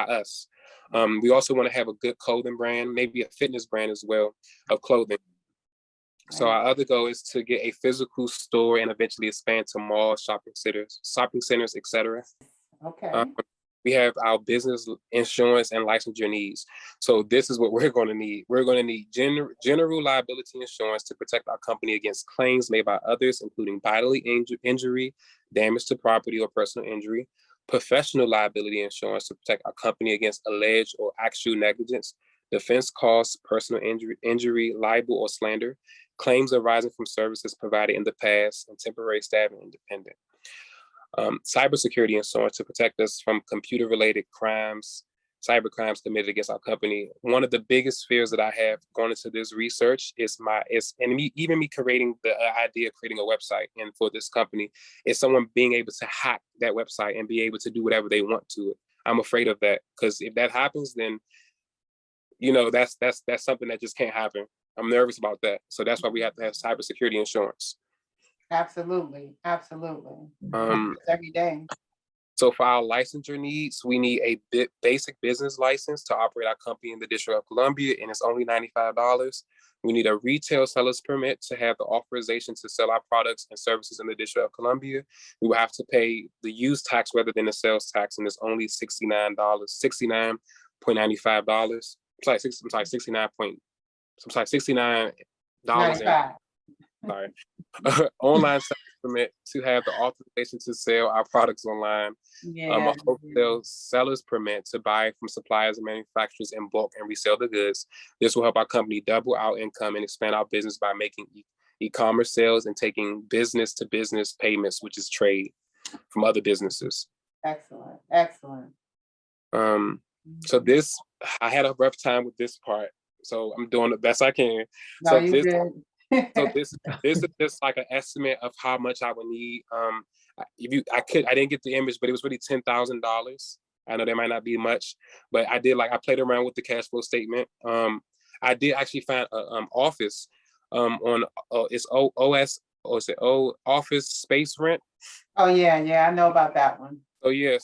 Speaker 3: us. We also want to have a good clothing brand, maybe a fitness brand as well of clothing. So our other goal is to get a physical store and eventually expand to malls, shopping centers, etc.
Speaker 1: Okay.
Speaker 3: We have our business insurance and licensure needs. So this is what we're going to need. We're going to need general liability insurance to protect our company against claims made by others, including bodily injury, damage to property or personal injury, professional liability insurance to protect our company against alleged or actual negligence, defense costs, personal injury, libel or slander, claims arising from services provided in the past, and temporary staff and independent. Cybersecurity insurance to protect us from computer-related crimes, cyber crimes committed against our company. One of the biggest fears that I have going into this research even me creating the idea of creating a website and for this company is someone being able to hack that website and be able to do whatever they want to it. I'm afraid of that because if that happens, then that's something that just can't happen. I'm nervous about that, so that's why we have to have cybersecurity insurance.
Speaker 1: Absolutely, absolutely. Every day.
Speaker 3: So for our licensure needs, we need a basic business license to operate our company in the District of Columbia, and it's only $95. We need a retail seller's permit to have the authorization to sell our products and services in the District of Columbia. We will have to pay the use tax rather than the sales tax, and it's only $69.95. $69.
Speaker 1: 95.
Speaker 3: Sorry. Online sales permit to have the authorization to sell our products online.
Speaker 1: Yeah.
Speaker 3: A wholesale seller's permit to buy from suppliers and manufacturers in bulk and resell the goods. This will help our company double our income and expand our business by making e-commerce sales and taking business to business payments, which is trade from other businesses.
Speaker 1: Excellent, excellent.
Speaker 3: So I had a rough time with this part, so I'm doing the best I can.
Speaker 1: No, you did.
Speaker 3: So this is just like an estimate of how much I would need. I didn't get the image, but it was really $10,000. I know that might not be much, but I played around with the cash flow statement. I did actually find an office on it's OS, or is it Office Space Rent?
Speaker 1: Oh yeah, I know about that one.
Speaker 3: So yeah,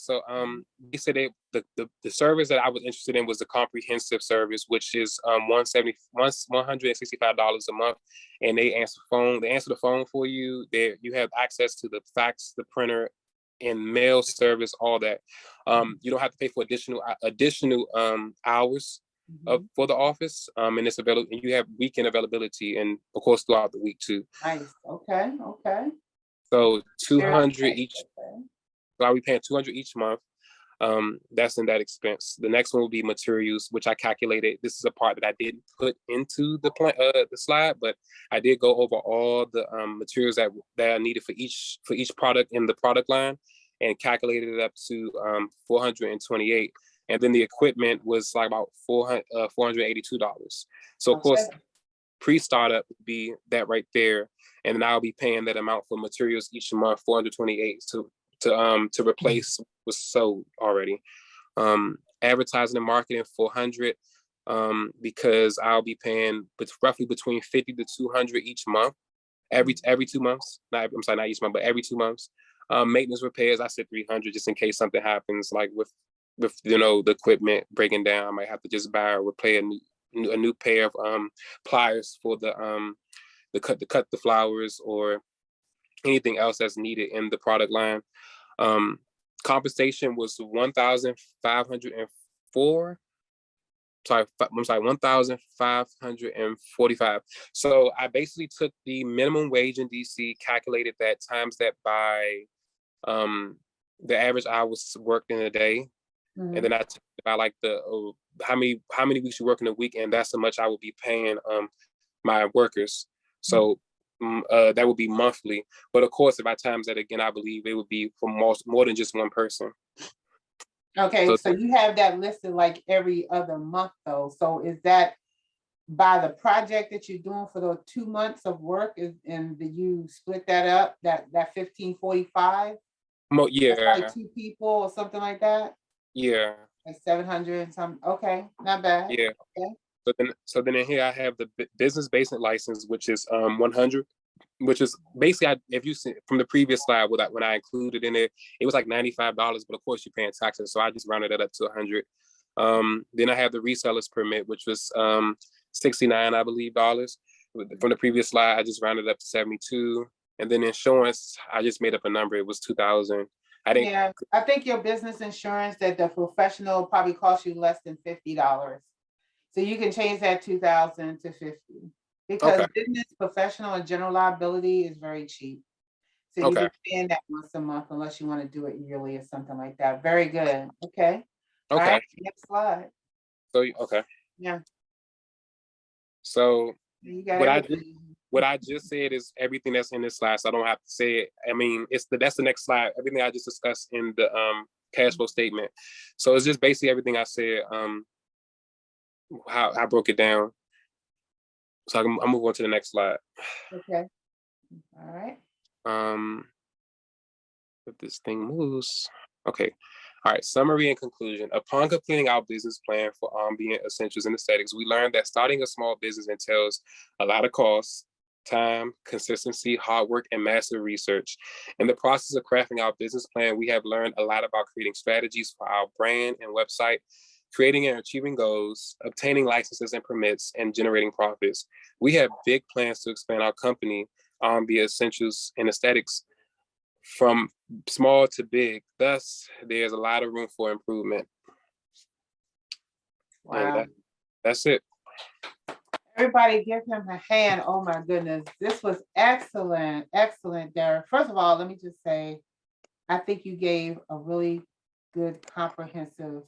Speaker 3: they said the service that I was interested in was the comprehensive service, which is $165 a month, and they answer the phone for you. You have access to the fax, the printer, and mail service, all that. You don't have to pay for additional hours for the office, and it's available. And you have weekend availability, and of course throughout the week too.
Speaker 1: Nice. Okay.
Speaker 3: So 200 each. So I'll be paying 200 each month. That's in that expense. The next one will be materials, which I calculated. This is a part that I didn't put into the slide, but I did go over all the materials that are needed for each product in the product line, and calculated it up to 428. And then the equipment was like about $482. So of course, pre-startup would be that right there, and then I'll be paying that amount for materials each month, 428 to replace what's sold already. Advertising and marketing, 400, because I'll be paying roughly between 50 to 200 each month, every 2 months. Not each month, but every 2 months. Maintenance repairs, I said 300, just in case something happens, like with the equipment breaking down. I might have to just buy or replace a new pair of pliers for to cut the flowers or anything else that's needed in the product line. Compensation was 1,504. Sorry, I'm sorry, 1,545. So I basically took the minimum wage in DC, calculated that, times that by the average hours worked in a day, and then I took about like how many weeks you work in a week, and that's how much I would be paying my workers. So that would be monthly, but of course, if I times that again, I believe it would be for more than just one person.
Speaker 1: Okay, so you have that listed like every other month though. So is that by the project that you're doing for those 2 months of work, and do you split that up, that 1,545?
Speaker 3: Yeah.
Speaker 1: That's like 2 people or something like that?
Speaker 3: Yeah.
Speaker 1: Like 700 and some, okay, not bad.
Speaker 3: Yeah.
Speaker 1: Okay.
Speaker 3: So then in here I have the business basic license, which is 100, which is basically, if you see from the previous slide, when I included in it was like $95, but of course you're paying taxes, so I just rounded it up to 100. Then I have the reseller's permit, which was 69, I believe, dollars. From the previous slide, I just rounded up to 72. And then insurance, I just made up a number. It was 2,000.
Speaker 1: Yeah, I think your business insurance that the professional probably costs you less than $50. So you can change that 2,000 to 50, because business, professional, and general liability is very cheap. So you can spend that once a month unless you want to do it yearly or something like that. Very good. Okay. All right, next slide.
Speaker 3: So
Speaker 1: Yeah.
Speaker 3: So
Speaker 1: you got
Speaker 3: what I just said is everything that's in this slide, so I don't have to say it. I mean, that's the next slide. Everything I just discussed in the cash flow statement. So it's just basically everything I said, how I broke it down. So I'll move on to the next slide.
Speaker 1: Okay. All right.
Speaker 3: If this thing moves, okay. All right, summary and conclusion. Upon completing our business plan for ambient essentials and aesthetics, we learned that starting a small business entails a lot of costs, time, consistency, hard work, and massive research. In the process of crafting our business plan, we have learned a lot about creating strategies for our brand and website, creating and achieving goals, obtaining licenses and permits, and generating profits. We have big plans to expand our company, ambient essentials and aesthetics, from small to big. Thus, there's a lot of room for improvement.
Speaker 1: Wow.
Speaker 3: That's it.
Speaker 1: Everybody give him a hand. Oh my goodness. This was excellent. Excellent, Derek. First of all, let me just say, I think you gave a really good comprehensive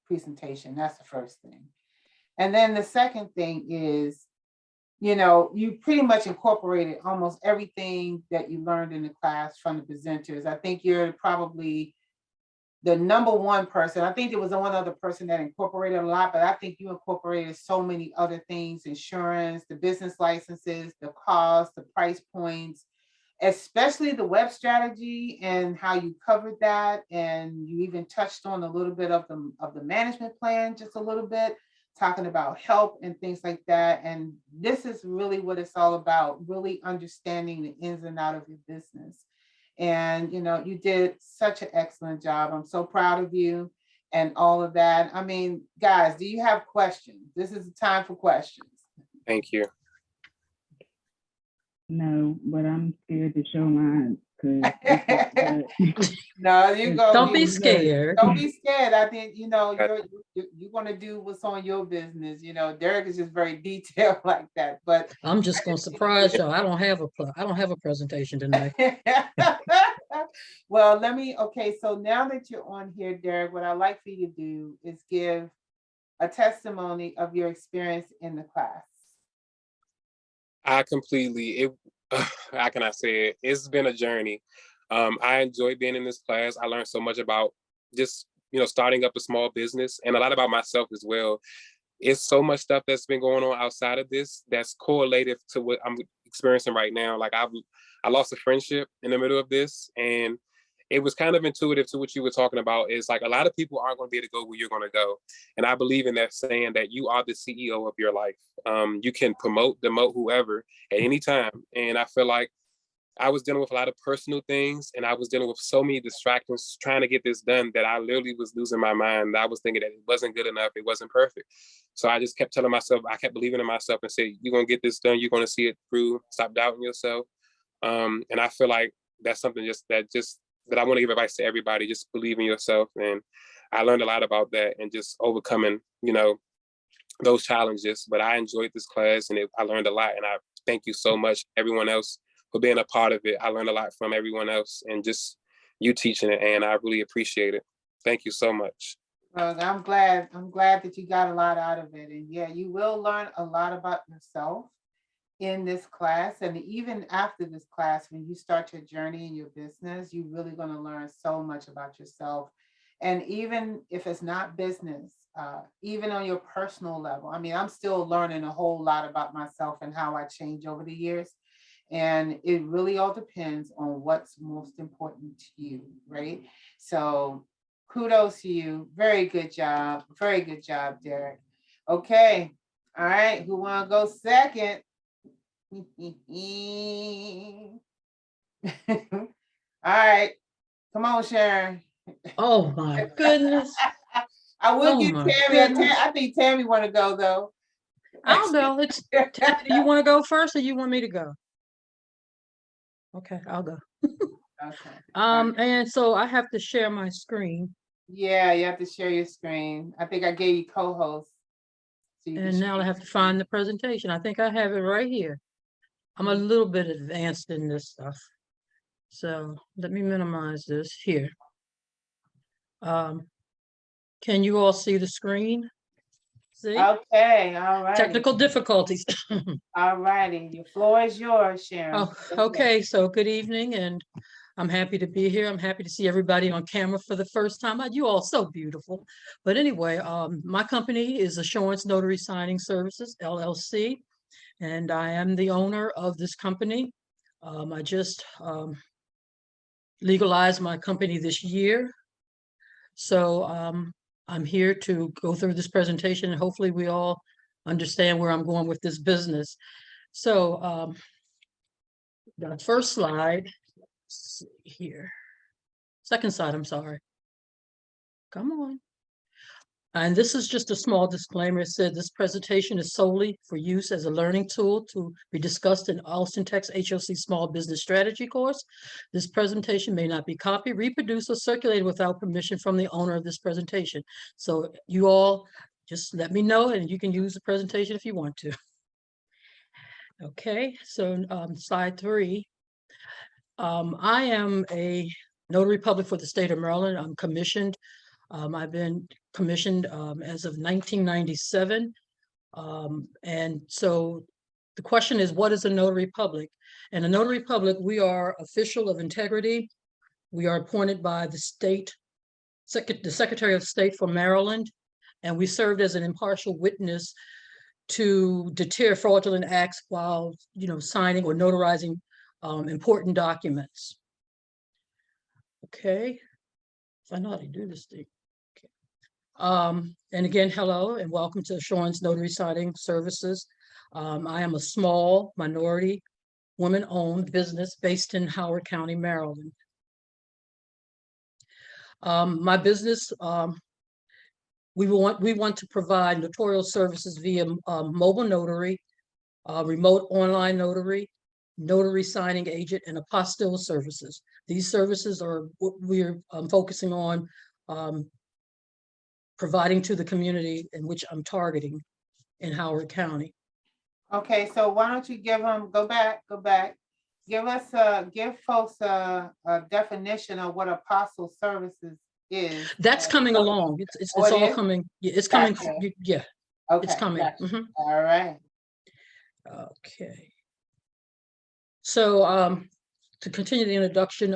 Speaker 1: presentation. That's the first thing. And then the second thing is, you pretty much incorporated almost everything that you learned in the class from the presenters. I think you're probably the number one person. I think there was one other person that incorporated a lot, but I think you incorporated so many other things: insurance, the business licenses, the cost, the price points, especially the web strategy and how you covered that. And you even touched on a little bit of the management plan, just a little bit, talking about help and things like that. And this is really what it's all about, really understanding the ins and outs of your business. And, you did such an excellent job. I'm so proud of you and all of that. I mean, guys, do you have questions? This is the time for questions.
Speaker 3: Thank you.
Speaker 4: No, but I'm scared to show mine.
Speaker 1: No, you go.
Speaker 2: Don't be scared.
Speaker 1: Don't be scared. I think, you're going to do what's on your business. Derek is just very detailed like that, but
Speaker 2: I'm just gonna surprise y'all. I don't have a presentation tonight.
Speaker 1: well, okay, so now that you're on here, Derek, what I'd like for you to do is give a testimony of your experience in the class.
Speaker 3: How can I say it? It's been a journey. I enjoy being in this class. I learned so much about just, starting up a small business, and a lot about myself as well. It's so much stuff that's been going on outside of this that's correlative to what I'm experiencing right now. Like I lost a friendship in the middle of this, and it was kind of intuitive to what you were talking about. Is like a lot of people aren't going to be able to go where you're going to go. And I believe in that saying that you are the CEO of your life. You can demote whoever at any time. And I feel like I was dealing with a lot of personal things, and I was dealing with so many distractions trying to get this done that I literally was losing my mind. I was thinking that it wasn't good enough. It wasn't perfect. So I just kept telling myself, I kept believing in myself and say, you're going to get this done. You're going to see it through. Stop doubting yourself. And I feel like that's something that I want to give advice to everybody. Just believe in yourself. And I learned a lot about that and just overcoming, those challenges. But I enjoyed this class, and I learned a lot. And I thank you so much, everyone else, for being a part of it. I learned a lot from everyone else, and just you teaching it, and I really appreciate it. Thank you so much.
Speaker 1: Well, I'm glad that you got a lot out of it. And yeah, you will learn a lot about yourself in this class. And even after this class, when you start your journey in your business, you're really going to learn so much about yourself. And even if it's not business, even on your personal level, I mean, I'm still learning a whole lot about myself and how I change over the years. And it really all depends on what's most important to you, right? So kudos to you. Very good job. Very good job, Derek. Okay. All right. Who want to go second? All right. Come on, Sharon.
Speaker 2: Oh my goodness.
Speaker 1: I will
Speaker 2: Oh
Speaker 1: get
Speaker 2: my
Speaker 1: Tammy.
Speaker 2: goodness.
Speaker 1: I think Tammy want to go though.
Speaker 2: I'll go. Do you want to go first, or you want me to go? Okay, I'll go.
Speaker 1: Okay.
Speaker 2: And so I have to share my screen.
Speaker 1: Yeah, you have to share your screen. I think I gave you co-host. So
Speaker 2: And now I have to find the presentation. I think I have it right here. I'm a little bit advanced in this stuff. So let me minimize this here. Can you all see the screen? See?
Speaker 1: Okay, all right.
Speaker 2: Technical difficulties.
Speaker 1: All righty, your floor is yours, Sharon.
Speaker 2: Oh, okay. So good evening, and I'm happy to be here. I'm happy to see everybody on camera for the first time. You all so beautiful. But anyway, my company is Assurance Notary Signing Services, LLC, and I am the owner of this company. I just legalized my company this year. So I'm here to go through this presentation and hopefully we all understand where I'm going with this business. So the first slide, let's see here. Second slide, I'm sorry. Come on. And this is just a small disclaimer. It said this presentation is solely for use as a learning tool to be discussed in Austin Tech's HOC Small Business Strategy course. This presentation may not be copied, reproduced, or circulated without permission from the owner of this presentation. So you all just let me know and you can use the presentation if you want to. Okay, so slide 3. I am a notary public for the state of Maryland. I'm commissioned. I've been commissioned as of 1997. And so the question is, what is a notary public? And a notary public, we are official of integrity. We are appointed by the the Secretary of State for Maryland, and we served as an impartial witness to deter fraudulent acts while, signing or notarizing important documents. Okay, if I know how to do this thing. And again, hello and welcome to Assurance Notary Signing Services. I am a small minority woman-owned business based in Howard County, Maryland. My business, we want to provide notarial services via mobile notary, remote online notary, notary signing agent, and apostille services. These services are what we're focusing on providing to the community in which I'm targeting in Howard County.
Speaker 1: Okay, so why don't you go back. Give folks a definition of what apostle services is.
Speaker 2: That's coming along. It's
Speaker 1: Oh, it
Speaker 2: all
Speaker 1: is?
Speaker 2: coming. Yeah, it's coming.
Speaker 1: Gotcha.
Speaker 2: Yeah,
Speaker 1: Okay,
Speaker 2: it's coming.
Speaker 1: gotcha.
Speaker 2: Mhm.
Speaker 1: All right.
Speaker 2: Okay. So to continue the introduction,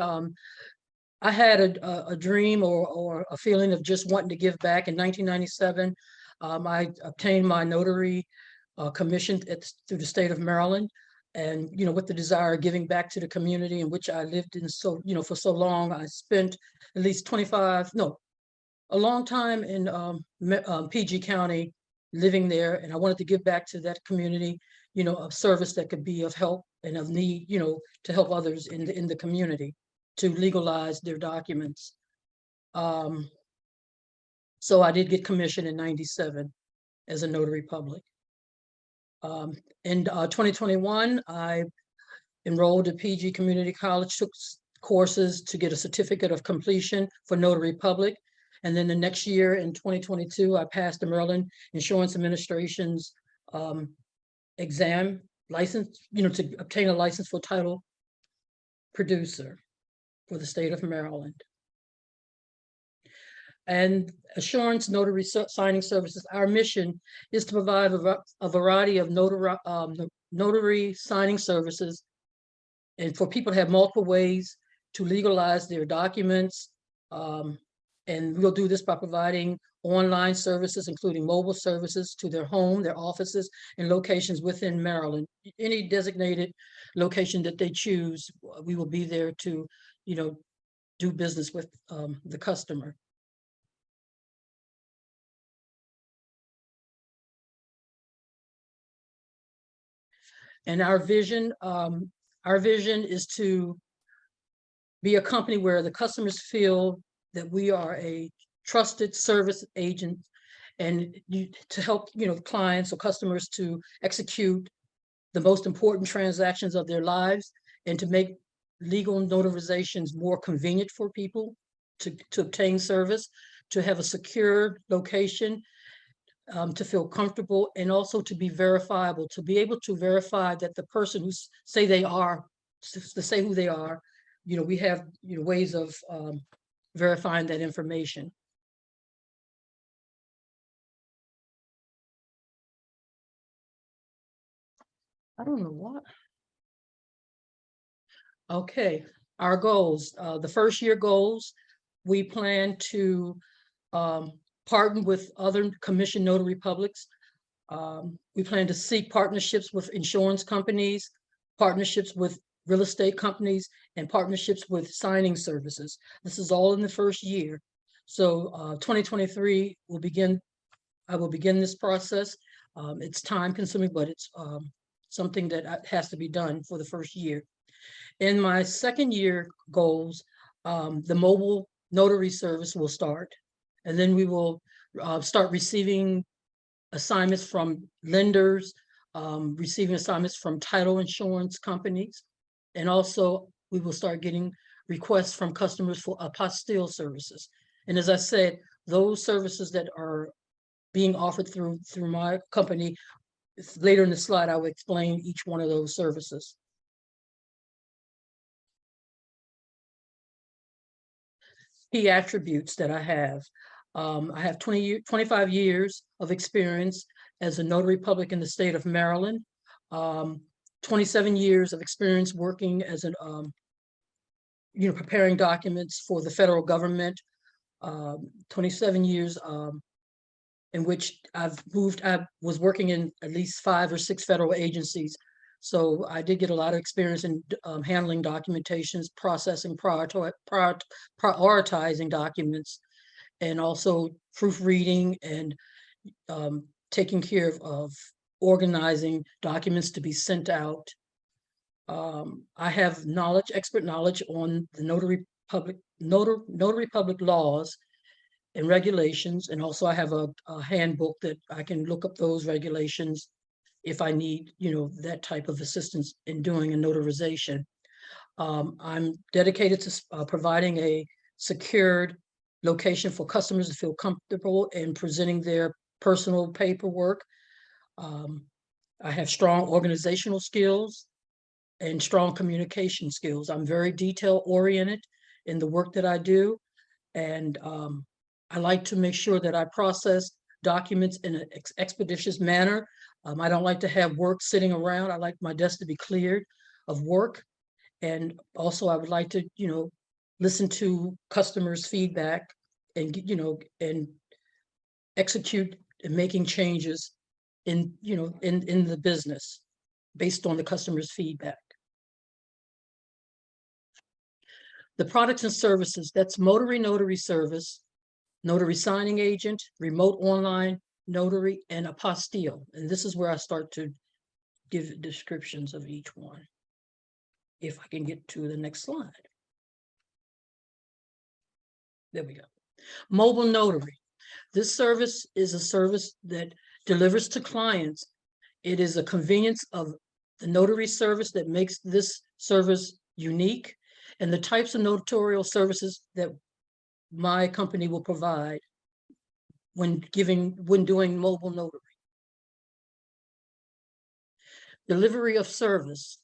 Speaker 2: I had a dream or a feeling of just wanting to give back. In 1997, I obtained my notary commission through the state of Maryland, and with the desire of giving back to the community in which I lived in for so long. I spent at least a long time in PG County living there, and I wanted to give back to that community, a service that could be of help and of need, to help others in the community to legalize their documents. So I did get commissioned in 97 as a notary public. In 2021, I enrolled at PG Community College, took courses to get a certificate of completion for notary public. And then the next year in 2022, I passed the Maryland Insurance Administration's exam license, to obtain a license for title producer for the state of Maryland. And Assurance Notary Signing Services, our mission is to provide a variety of notary signing services and for people to have multiple ways to legalize their documents. And we'll do this by providing online services, including mobile services to their home, their offices, and locations within Maryland. Any designated location that they choose, we will be there to, do business with the customer. And our vision is to be a company where the customers feel that we are a trusted service agent and to help, clients or customers to execute the most important transactions of their lives and to make legal notarizations more convenient for people to obtain service, to have a secure location, to feel comfortable, and also to be verifiable, to be able to verify that the person who say they are, to say who they are, we have ways of verifying that information. I don't know what. Okay, Our goals, the first year goals, we plan to partner with other commission notary publics. We plan to seek partnerships with insurance companies, partnerships with real estate companies, and partnerships with signing services. This is all in the first year. So 2023 will begin, I will begin this process. It's time consuming, but it's something that has to be done for the first year. In my second year goals, the mobile notary service will start, and then we will start receiving assignments from lenders, receiving assignments from title insurance companies, and also we will start getting requests from customers for apostille services. And as I said, those services that are being offered through my company, later in the slide, I will explain each one of those services. Key attributes that I have. I have 25 years of experience as a notary public in the state of Maryland, 27 years of experience working as an, preparing documents for the federal government, 27 years in which I was working in at least 5 or 6 federal agencies. So I did get a lot of experience in handling documentations, processing, prioritizing documents, and also proofreading and taking care of organizing documents to be sent out. I have expert knowledge on the notary public laws and regulations, and also I have a handbook that I can look up those regulations if I need, that type of assistance in doing a notarization. I'm dedicated to providing a secured location for customers to feel comfortable in presenting their personal paperwork. I have strong organizational skills and strong communication skills. I'm very detail oriented in the work that I do. And I like to make sure that I process documents in an expeditious manner. I don't like to have work sitting around. I like my desk to be cleared of work. And also I would like to, listen to customers' feedback and, and execute and making changes in the business based on the customer's feedback. The products and services, that's notary service, notary signing agent, remote online notary, and apostille. And this is where I start to give descriptions of each one. If I can get to the next slide. There we go. Mobile notary. This service is a service that delivers to clients. It is a convenience of the notary service that makes this service unique, and the types of notarial services that my company will provide when doing mobile notary. Delivery of service.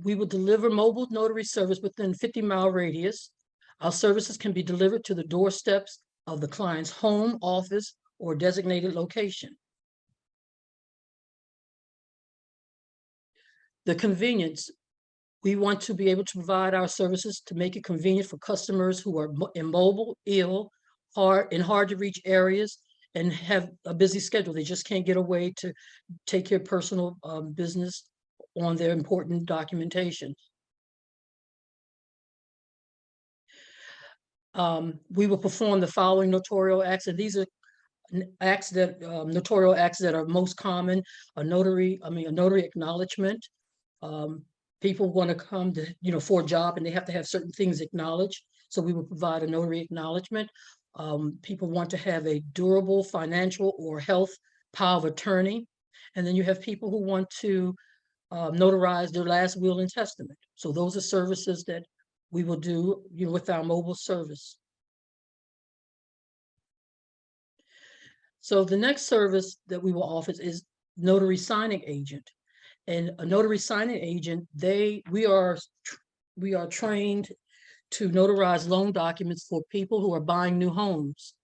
Speaker 2: We will deliver mobile notary service within 50-mile radius. Our services can be delivered to the doorsteps of the client's home, office, or designated location. The convenience. We want to be able to provide our services to make it convenient for customers who are immobile, ill, hard to reach areas, and have a busy schedule. They just can't get away to take care of personal business on their important documentation. We will perform the following notarial acts, and these are acts that notarial acts that are most common: a notary acknowledgement. People want to come to, for a job, and they have to have certain things acknowledged. So we will provide a notary acknowledgement. People want to have a durable financial or health power of attorney. And then you have people who want to notarize their last will and testament. So those are services that we will do with our mobile service. So the next service that we will offer is notary signing agent. And a notary signing agent, we are trained to notarize loan documents for people who are buying new homes.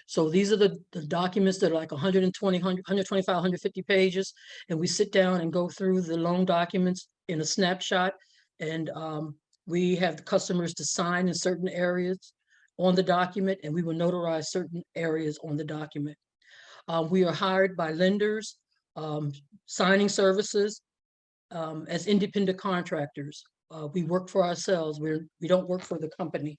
Speaker 2: So these are the documents that are like 120, 125, 150 pages. And we sit down and go through the loan documents in a snapshot and We have the customers to sign in certain areas on the document, and we will notarize certain areas on the document. We are hired by lenders, signing services, as independent contractors. We work for ourselves. We don't work for the company.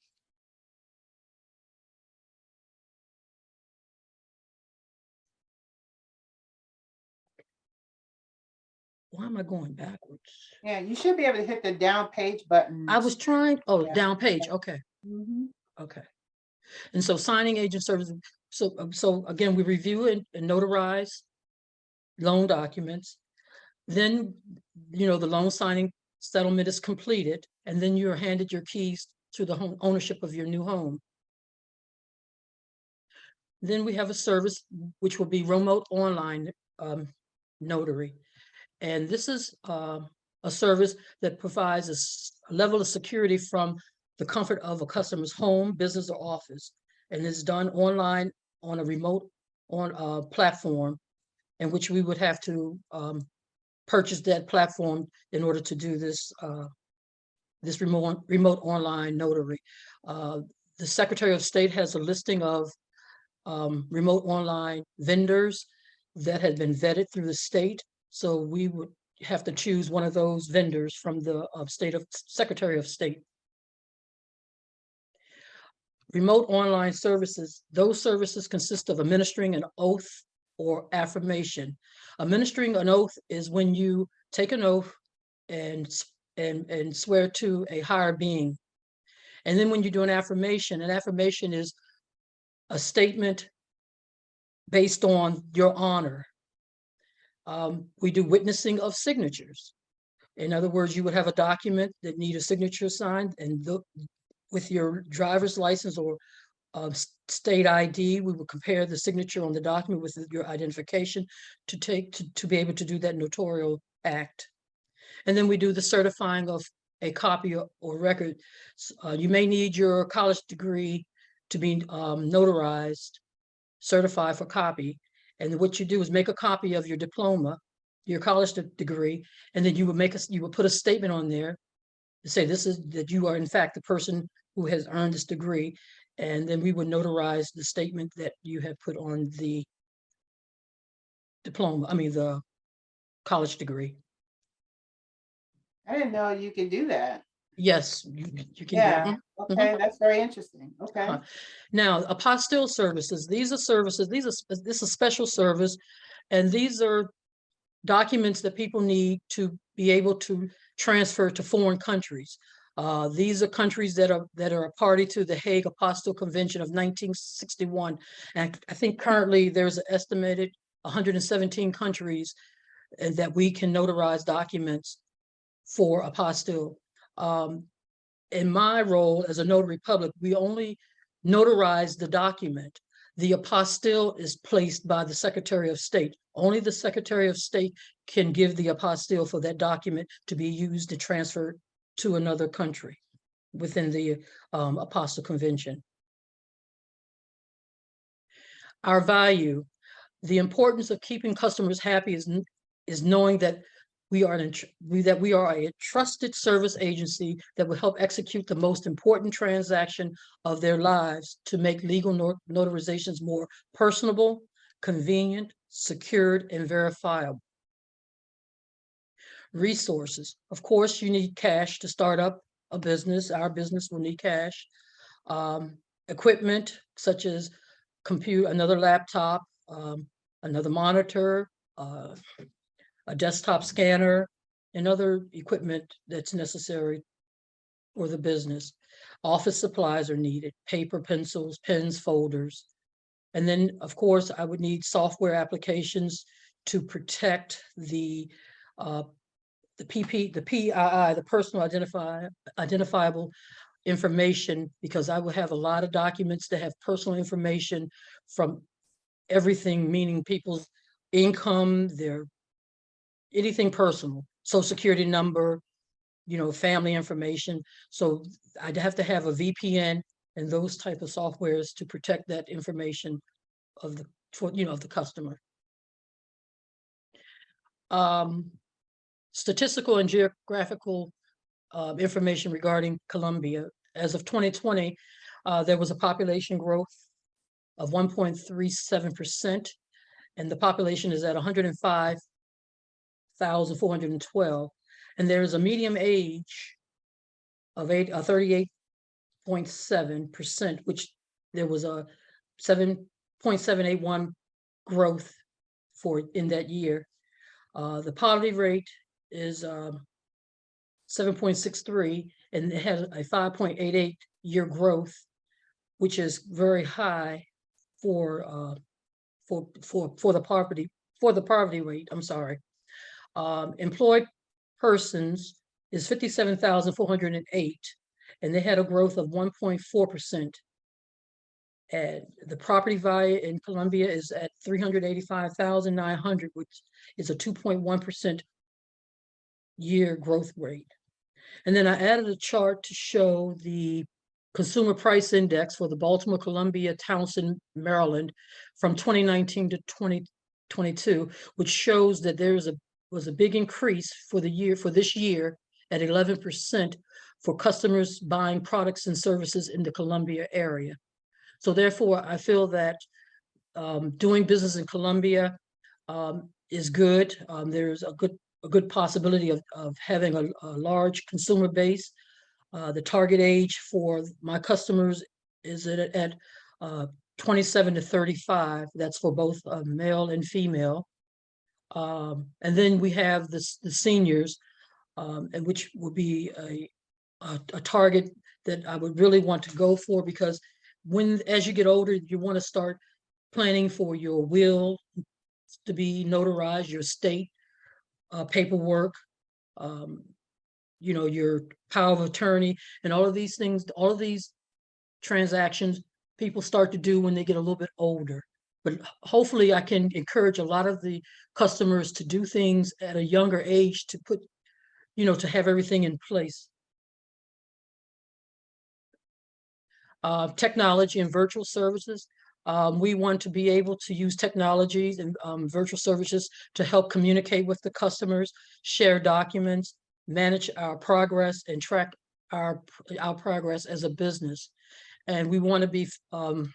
Speaker 2: Why am I going backwards?
Speaker 1: Yeah, you should be able to hit the down page button.
Speaker 2: I was trying, oh,
Speaker 1: Yeah.
Speaker 2: down page, okay,
Speaker 1: Mhm.
Speaker 2: okay. And so signing agent services, so again, we review and notarize loan documents. Then, the loan signing settlement is completed, and then you're handed your keys to the home ownership of your new home. Then we have a service which will be remote online notary. And this is a service that provides a level of security from the comfort of a customer's home, business, or office. And it's done online on a remote platform in which we would have to purchase that platform in order to do this this remote online notary. The Secretary of State has a listing of remote online vendors that had been vetted through the state. So we would have to choose one of those vendors from the Secretary of State. Remote online services, those services consist of administering an oath or affirmation. Administering an oath is when you take an oath and swear to a higher being. And then when you do an affirmation is a statement based on your honor. We do witnessing of signatures. In other words, you would have a document that need a signature signed, and with your driver's license or state ID, we will compare the signature on the document with your identification to be able to do that notarial act. And then we do the certifying of a copy or record. You may need your college degree to be notarized, certified for copy. And what you do is make a copy of your diploma, your college degree, and then you would put a statement on there to say that you are in fact the person who has earned this degree. And then we would notarize the statement that you have put on the diploma, the college degree.
Speaker 1: I didn't know you could do that.
Speaker 2: Yes, you can.
Speaker 1: Yeah, okay, that's very interesting. Okay.
Speaker 2: Now, apostille services, these are services, this is a special service, and these are documents that people need to be able to transfer to foreign countries. These are countries that are a party to the Hague Apostille Convention of 1961. And I think currently there's an estimated 117 countries that we can notarize documents for apostille. In my role as a notary public, we only notarize the document. The apostille is placed by the Secretary of State. Only the Secretary of State can give the apostille for that document to be used to transfer to another country within the Apostille Convention. Our value, the importance of keeping customers happy is knowing that we are a trusted service agency that will help execute the most important transaction of their lives to make legal notarizations more personable, convenient, secured, and verifiable. Resources. Of course, you need cash to start up a business. Our business will need cash. Equipment such as another laptop, another monitor, a desktop scanner, and other equipment that's necessary for the business. Office supplies are needed, paper, pencils, pens, folders. And then, of course, I would need software applications to protect the PII, the personal identifiable information, because I will have a lot of documents that have personal information from everything, meaning people's income, anything personal, social security number, family information. So I'd have to have a VPN and those type of softwares to protect that information of the customer. Statistical and geographical information regarding Columbia. As of 2020, there was a population growth of 1.37%, and the population is at 105,412. And there is a median age of 38.7%, which there was a 7.781 growth for in that year. The poverty rate is 7.63, and it has a 5.88 year growth, which is very high for the poverty rate. I'm sorry. Employed persons is 57,408, and they had a growth of 1.4%. And the property value in Columbia is at 385,900, which is a 2.1% year growth rate. And then I added a chart to show the Consumer Price Index for the Baltimore, Columbia, Townsend, Maryland from 2019 to 2022, which shows that was a big increase for this year at 11% for customers buying products and services in the Columbia area. So therefore, I feel that doing business in Columbia is good. There's a good possibility of having a large consumer base. The target age for my customers is at 27 to 35. That's for both male and female. And then we have the seniors, and which would be a target that I would really want to go for, because as you get older, you want to start planning for your will to be notarized, your state paperwork, your power of attorney, and all of these things, all of these transactions people start to do when they get a little bit older. But hopefully I can encourage a lot of the customers to do things at a younger age to put, to have everything in place. Technology and virtual services. We want to be able to use technologies and virtual services to help communicate with the customers, share documents, manage our progress, and track our progress as a business. And we want to be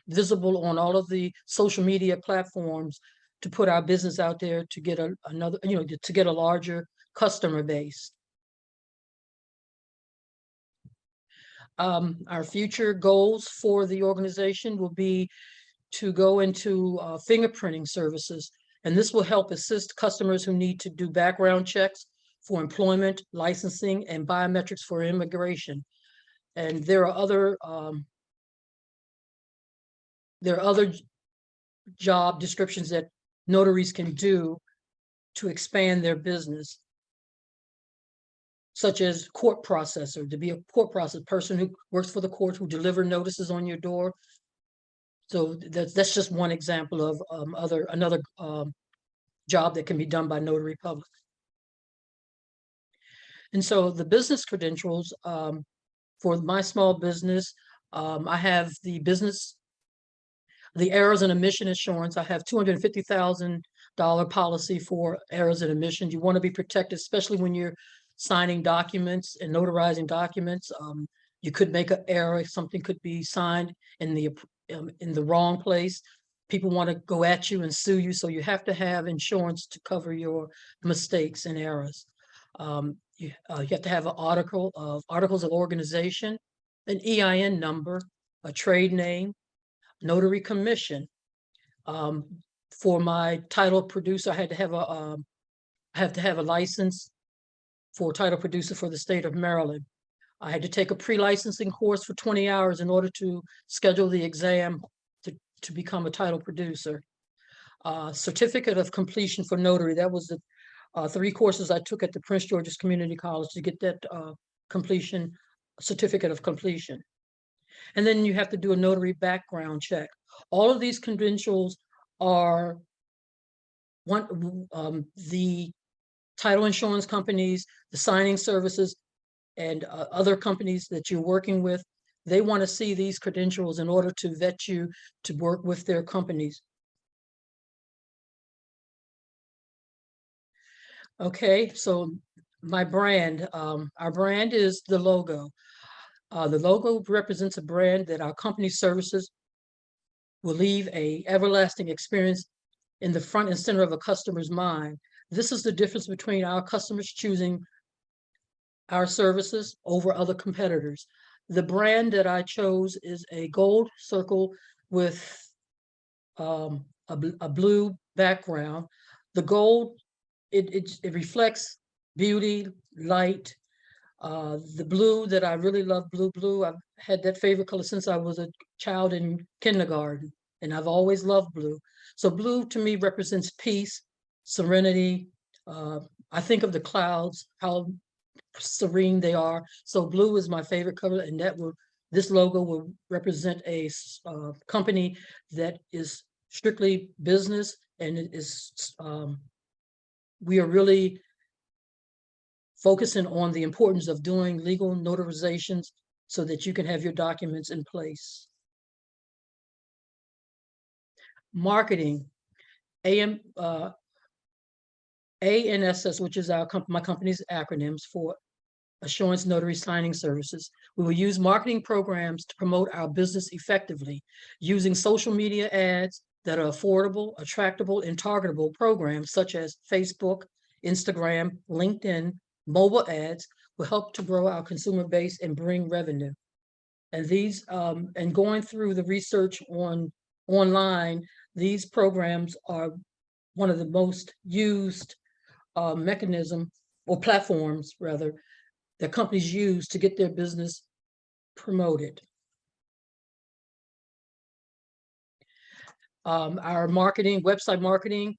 Speaker 2: visible on all of the social media platforms to put our business out there to get to get a larger customer base. Our future goals for the organization will be to go into fingerprinting services, and this will help assist customers who need to do background checks for employment, licensing, and biometrics for immigration. And there are other job descriptions that notaries can do to expand their business, such as court processor, to be a court processor, person who works for the court, who deliver notices on your door. So that's just one example of another job that can be done by notary public. And so the business credentials for my small business, I have the errors and omission insurance. I have $250,000 policy for errors and omissions. You want to be protected, especially when you're signing documents and notarizing documents. You could make an error. Something could be signed in the wrong place. People want to go at you and sue you, so you have to have insurance to cover your mistakes and errors. You have to have an articles of organization, an EIN number, a trade name, notary commission. For my title producer, I have to have a license for title producer for the state of Maryland. I had to take a pre-licensing course for 20 hours in order to schedule the exam to become a title producer. Certificate of completion for notary. That was the 3 courses I took at the Prince George's Community College to get that certificate of completion. And then you have to do a notary background check. All of these credentials are the title insurance companies, the signing services, and other companies that you're working with. They want to see these credentials in order to vet you to work with their companies. Okay, so my brand, our brand is the logo. The logo represents a brand that our company services will leave a everlasting experience in the front and center of a customer's mind. This is the difference between our customers choosing our services over other competitors. The brand that I chose is a gold circle with a blue background. The gold, it reflects beauty, light. The blue that I really love, blue. I've had that favorite color since I was a child in kindergarten, and I've always loved blue. So blue to me represents peace, serenity. I think of the clouds, how serene they are. So blue is my favorite color, and this logo will represent a company that is strictly business, and it is we are really focusing on the importance of doing legal notarizations so that you can have your documents in place. Marketing, ANSS, which is my company's acronyms for Assurance Notary Signing Services. We will use marketing programs to promote our business effectively using social media ads that are affordable, attractable, and targetable programs such as Facebook, Instagram, LinkedIn. Mobile ads will help to grow our consumer base and bring revenue. And these, and going through the research online, these programs are one of the most used mechanism or platforms rather that companies use to get their business promoted. Our marketing, website marketing,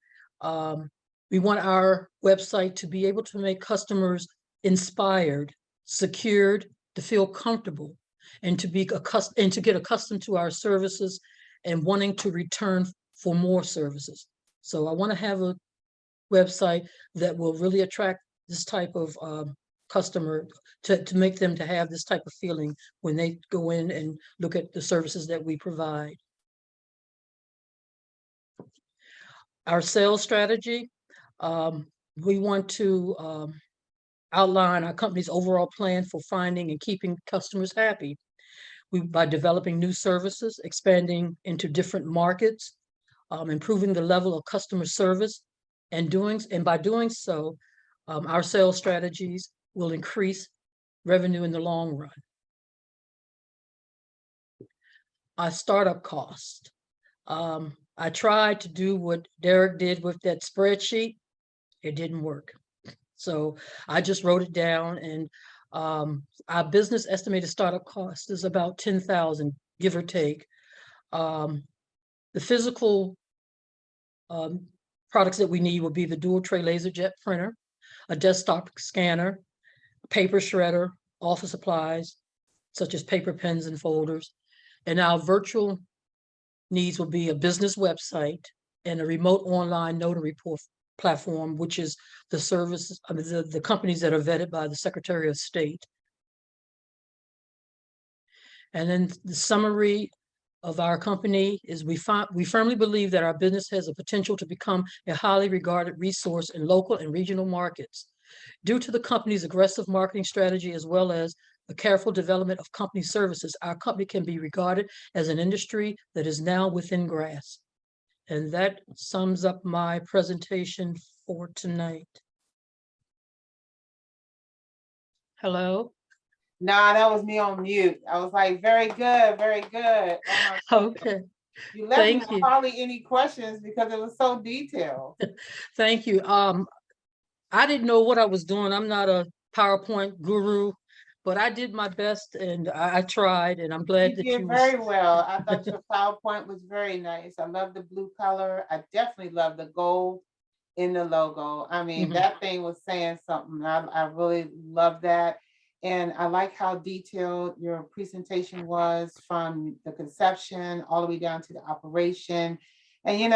Speaker 2: we want our website to be able to make customers inspired, secured, to feel comfortable, and to be accustomed and to get accustomed to our services and wanting to return for more services. So I want to have a website that will really attract this type of customer to make them to have this type of feeling when they go in and look at the services that we provide. Our sales strategy, we want to outline our company's overall plan for finding and keeping customers happy. By developing new services, expanding into different markets, improving the level of customer service, and by doing so, our sales strategies will increase revenue in the long run. Our startup cost. I tried to do what Derek did with that spreadsheet. It didn't work. So I just wrote it down, and our business estimated startup cost is about $10,000, give or take. The physical products that we need will be the dual tray laserjet printer, a desktop scanner, paper shredder, office supplies, such as paper, pens, and folders. And our virtual needs will be a business website and a remote online notary platform, which is the service, the companies that are vetted by the Secretary of State. And then the summary of our company is we firmly believe that our business has a potential to become a highly regarded resource in local and regional markets. Due to the company's aggressive marketing strategy, as well as the careful development of company services, our company can be regarded as an industry that is now within grasp. And that sums up my presentation for tonight. Hello?
Speaker 1: Nah, that was me on mute. I was like, very good, very good. Oh my
Speaker 2: Okay.
Speaker 1: You left me
Speaker 2: Thank you.
Speaker 1: hardly any questions because it was so detailed.
Speaker 2: Thank you. I didn't know what I was doing. I'm not a PowerPoint guru, but I did my best, and I tried, and I'm glad that
Speaker 1: You
Speaker 2: you
Speaker 1: did
Speaker 2: was.
Speaker 1: very well. I thought your PowerPoint was very nice. I love the blue color. I definitely love the gold in the logo. I mean,
Speaker 2: Mhm.
Speaker 1: that thing was saying something. I really love that. And I like how detailed your presentation was, from the conception all the way down to the operation. And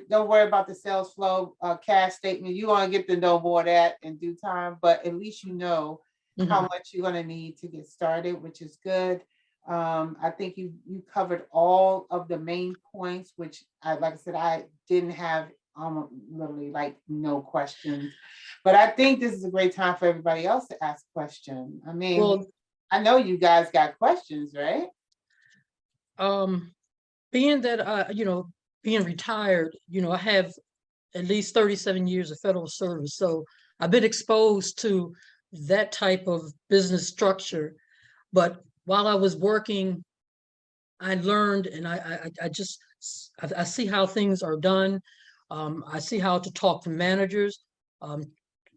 Speaker 1: don't worry about the sales flow cash statement. You're going to get to know more of that in due time, but at least you know how
Speaker 2: Mhm.
Speaker 1: much you're going to need to get started, which is good. I think you covered all of the main points, which like I said, I didn't have literally like no questions. But I think this is a great time for everybody else to ask questions. I mean,
Speaker 2: Well,
Speaker 1: I know you guys got questions, right?
Speaker 2: being that being retired, I have at least 37 years of federal service. So I've been exposed to that type of business structure. But while I was working, I learned, and I see how things are done. I see how to talk to managers, um,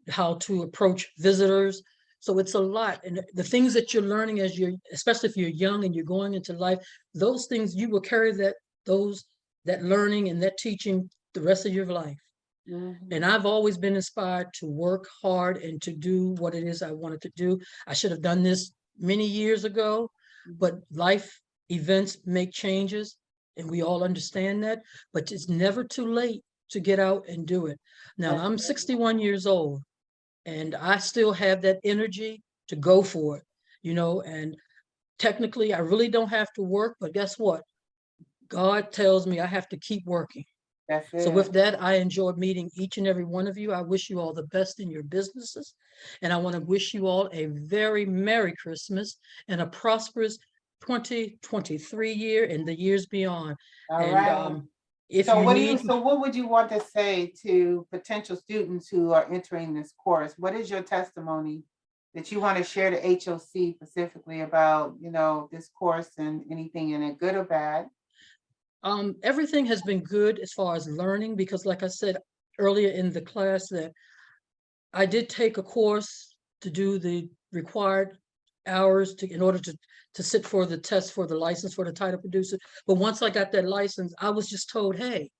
Speaker 2: how to approach visitors. So it's a lot. And the things that you're learning as especially if you're young and you're going into life, those things you will carry that learning and that teaching the rest of your life. And I've always been inspired to work hard and to do what it is I wanted to do. I should have done this many years ago, but life events make changes, and we all understand that, but it's never too late to get out and do it. Now, I'm 61 years old, and I still have that energy to go for it, and technically I really don't have to work, but guess what? God tells me I have to keep working.
Speaker 1: That's
Speaker 2: So
Speaker 1: it.
Speaker 2: with that, I enjoyed meeting each and every one of you. I wish you all the best in your businesses. And I want to wish you all a very Merry Christmas and a prosperous 2023 year and the years beyond.
Speaker 1: All
Speaker 2: And
Speaker 1: right.
Speaker 2: if
Speaker 1: So
Speaker 2: you
Speaker 1: what
Speaker 2: need,
Speaker 1: what would you want to say to potential students who are entering this course? What is your testimony that you want to share to HOC specifically about, this course and anything in it, good or bad?
Speaker 2: everything has been good as far as learning, because like I said earlier in the class, that I did take a course to do the required hours in order to sit for the test for the license for the title producer. But once I got that license, I was just told, hey,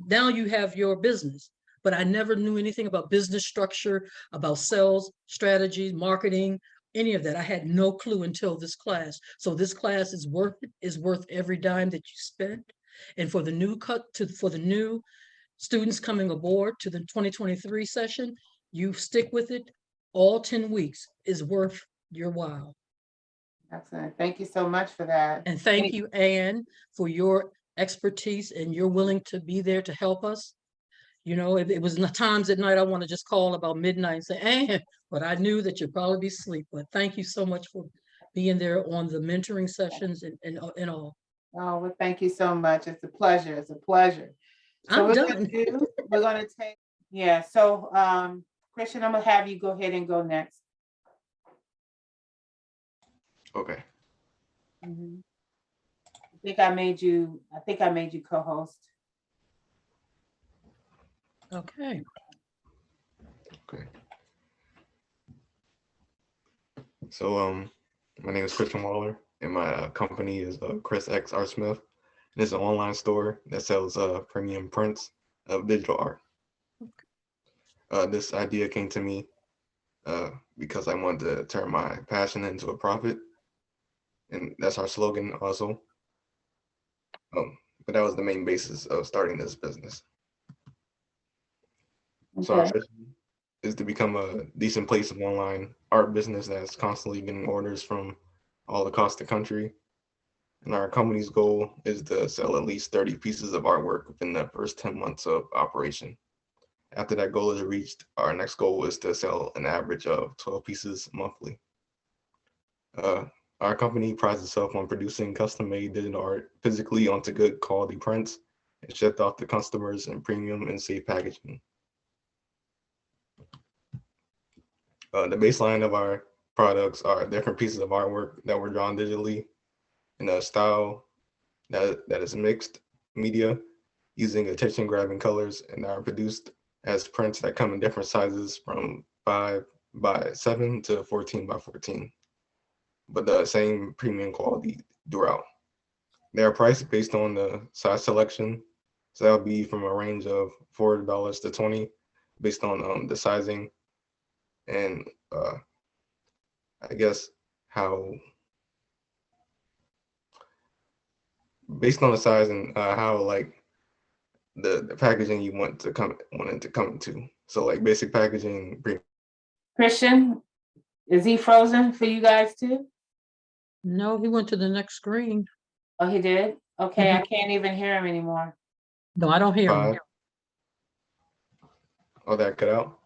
Speaker 2: now you have your business. But I never knew anything about business structure, about sales strategy, marketing, any of that. I had no clue until this class. So this class is worth every dime that you spend. And for the new students coming aboard to the 2023 session, you stick with it. All 10 weeks is worth your while.
Speaker 1: Excellent. Thank you so much for that.
Speaker 2: And thank you, Anne, for your expertise, and you're willing to be there to help us. It was times at night I want to just call about midnight and say, Anne, but I knew that you'd probably be asleep. But thank you so much for being there on the mentoring sessions and all.
Speaker 1: Oh, well, thank you so much. It's a pleasure. It's a pleasure. So
Speaker 2: I'm done.
Speaker 1: we're gonna take, yeah, so Christian, I'm gonna have you go ahead and go next.
Speaker 5: Okay.
Speaker 1: I think I made you co-host.
Speaker 2: Okay.
Speaker 5: Okay. So my name is Christian Waller, and my company is Chris X Art Smith. And it's an online store that sells premium prints of digital art. This idea came to me because I wanted to turn my passion into a profit, and that's our slogan also. But that was the main basis of starting this business. So our vision is to become a decent place of online art business that's constantly getting orders from all across the country. And our company's goal is to sell at least 30 pieces of artwork within the first 10 months of operation. After that goal is reached, our next goal is to sell an average of 12 pieces monthly. Our company prides itself on producing custom-made digital art physically onto good quality prints and shipped off to customers in premium and safe packaging. The baseline of our products are different pieces of artwork that were drawn digitally in a style that is mixed media using attention-grabbing colors, and are produced as prints that come in different sizes from 5x7 to 14x14, but the same premium quality throughout. They are priced based on the size selection, so that'll be from a range of $4 to $20 based on the sizing and I guess based on the size and how like the packaging you want it to come to. So like basic packaging.
Speaker 1: Christian, is he frozen for you guys too?
Speaker 2: No, he went to the next screen.
Speaker 1: Oh, he did? Okay, I can't even hear him anymore.
Speaker 2: No, I don't hear him.
Speaker 5: Oh, that cut out?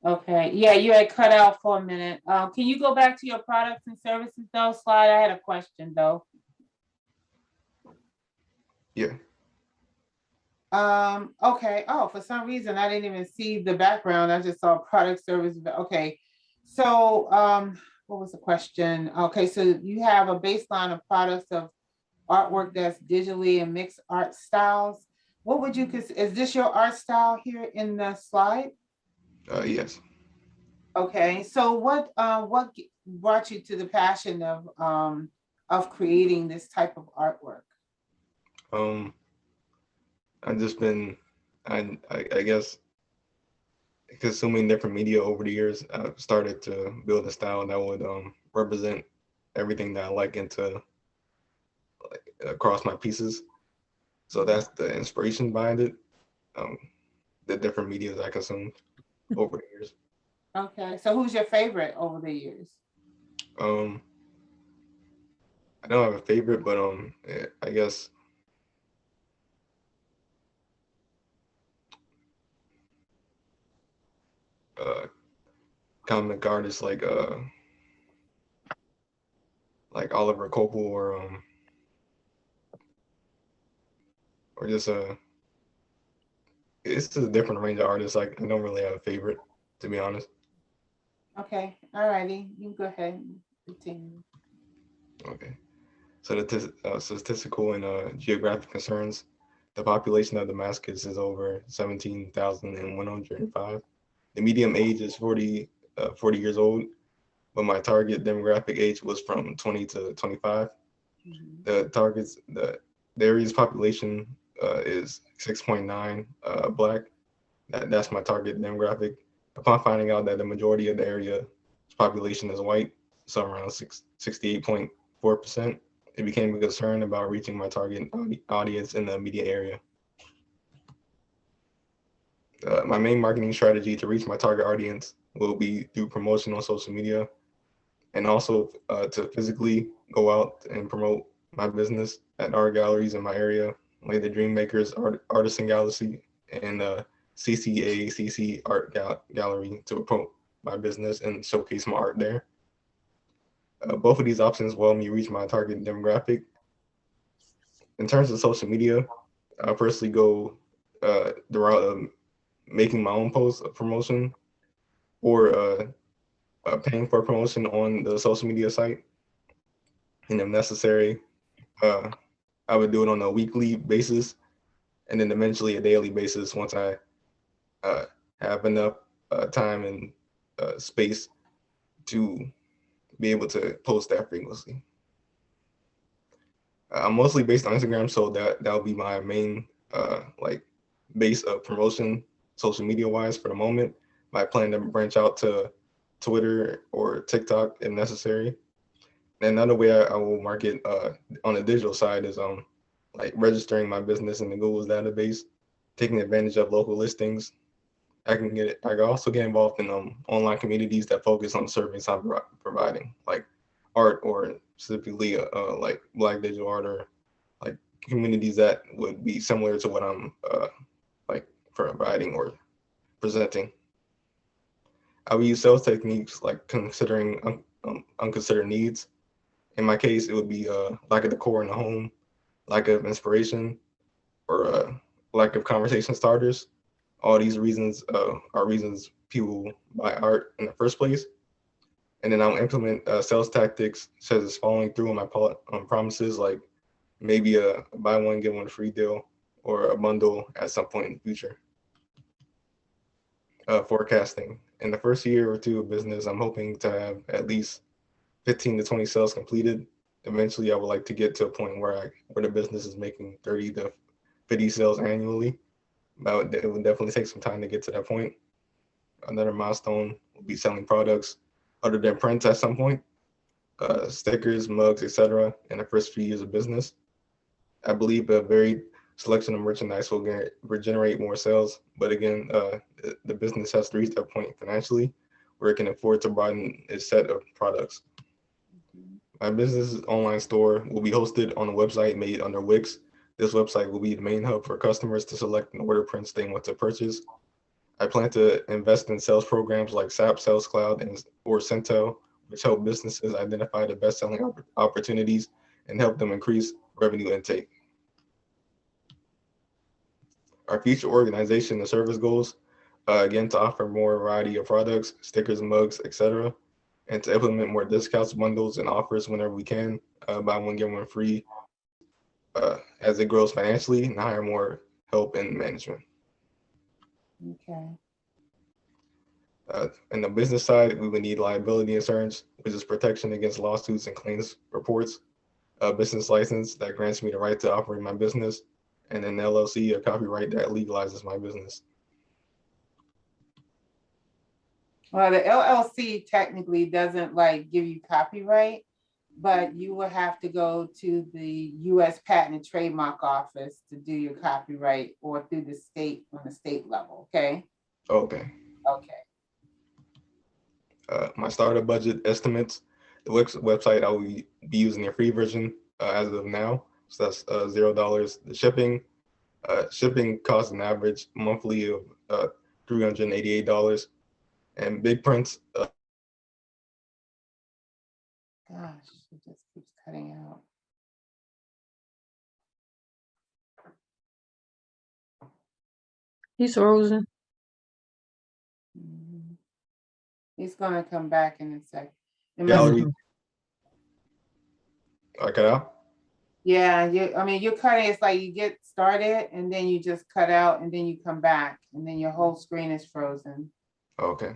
Speaker 1: Okay, yeah, you had cut out for a minute. Can you go back to your products and services though slide? I had a question though.
Speaker 5: Yeah.
Speaker 1: Okay. Oh, for some reason I didn't even see the background. I just saw product service. Okay. So, what was the question? Okay, so you have a baseline of products of artwork that's digitally and mixed art styles. What would you consider, is this your art style here in the slide?
Speaker 5: Yes.
Speaker 1: Okay, so what brought you to the passion of creating this type of artwork?
Speaker 5: Um, I've just been, I guess, consuming different media over the years. I've started to build a style that would represent everything that I like into across my pieces. So that's the inspiration behind it. Um, the different medias I consumed over the years.
Speaker 1: Okay, so who's your favorite over the years?
Speaker 5: Um, I don't have a favorite, but I guess comic artists like Oliver Copel or just it's a different range of artists. Like I don't really have a favorite, to be honest.
Speaker 1: Okay, all righty, you can go ahead and continue.
Speaker 5: Okay. So the statistical and geographic concerns, the population of Damascus is over 17,105. The median age is 40 years old, but my target demographic age was from 20 to 25.
Speaker 1: Mhm.
Speaker 5: The area's population is 6.9 Black. That's my target demographic. Upon finding out that the majority of the area's population is white, so around 68.4%, it became a concern about reaching my target audience in the immediate area. My main marketing strategy to reach my target audience will be through promotion on social media and also to physically go out and promote my business at art galleries in my area, like the Dream Makers Artisan Gallery and CCACC Art Gallery to promote my business and showcase my art there. Both of these options will help me reach my target demographic. In terms of social media, I personally go the route of making my own posts of promotion or paying for promotion on the social media site. And if necessary, uh, I would do it on a weekly basis and then eventually a daily basis once I uh, have enough time and space to be able to post that frequently. I'm mostly based on Instagram, so that'll be my main like base of promotion, social media wise for the moment. I plan to branch out to Twitter or TikTok if necessary. And another way I will market on the digital side is like registering my business in the Google's database, taking advantage of local listings. I can also get involved in online communities that focus on service I'm providing, like art or specifically like Black digital art or like communities that would be similar to what I'm like providing or presenting. I will use sales techniques like considering unconsidered needs. In my case, it would be lack of decor in the home, lack of inspiration, or lack of conversation starters. All these reasons are reasons people buy art in the first place. And then I'll implement sales tactics such as following through on my promises, like maybe a buy one get one free deal or a bundle at some point in the future. Forecasting. In the first year or two of business, I'm hoping to have at least 15 to 20 sales completed. Eventually, I would like to get to a point where the business is making 30 to 50 sales annually. But it would definitely take some time to get to that point. Another milestone will be selling products other than prints at some point, stickers, mugs, etc. in the first few years of business. I believe a varied selection of merchandise will generate more sales. But again, the business has to reach that point financially where it can afford to broaden its set of products. My business online store will be hosted on a website made under Wix. This website will be the main hub for customers to select and order prints they want to purchase. I plan to invest in sales programs like SAP Sales Cloud or Centel, which help businesses identify the best-selling opportunities and help them increase revenue intake. Our future organization and service goals, again, to offer more variety of products, stickers, mugs, etc., and to implement more discounts, bundles, and offers whenever we can, buy one, get one free, as it grows financially, and hire more help in management.
Speaker 1: Okay.
Speaker 5: In the business side, we would need liability insurance, which is protection against lawsuits and claims reports, a business license that grants me the right to operate my business, and an LLC, a copyright that legalizes my business.
Speaker 1: Well, the LLC technically doesn't like give you copyright, but you will have to go to the US Patent and Trademark Office to do your copyright, or through the state, on the state level, okay?
Speaker 5: Okay.
Speaker 1: Okay.
Speaker 5: My startup budget estimates, the website I will be using the free version as of now. So that's $0. The shipping costs an average monthly of $388. And big prints,
Speaker 1: Gosh, it just keeps cutting out.
Speaker 2: He's frozen.
Speaker 1: Mhm. He's gonna come back in a second. It
Speaker 5: Yeah, I'll
Speaker 1: must-
Speaker 5: read. I cut out.
Speaker 1: Yeah, I mean, you're cutting, it's like you get started and then you just cut out and then you come back and then your whole screen is frozen.
Speaker 5: Okay.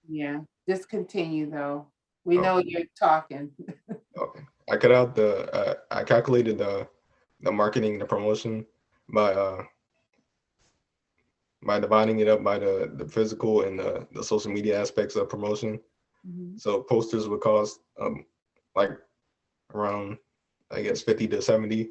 Speaker 1: Yeah, just continue though. We know
Speaker 5: Okay.
Speaker 1: you're talking.
Speaker 5: Okay. I cut out I calculated the marketing and the promotion by dividing it up by the physical and the social media aspects of promotion.
Speaker 1: Mhm.
Speaker 5: So posters would cost like around, I guess, 50 to 70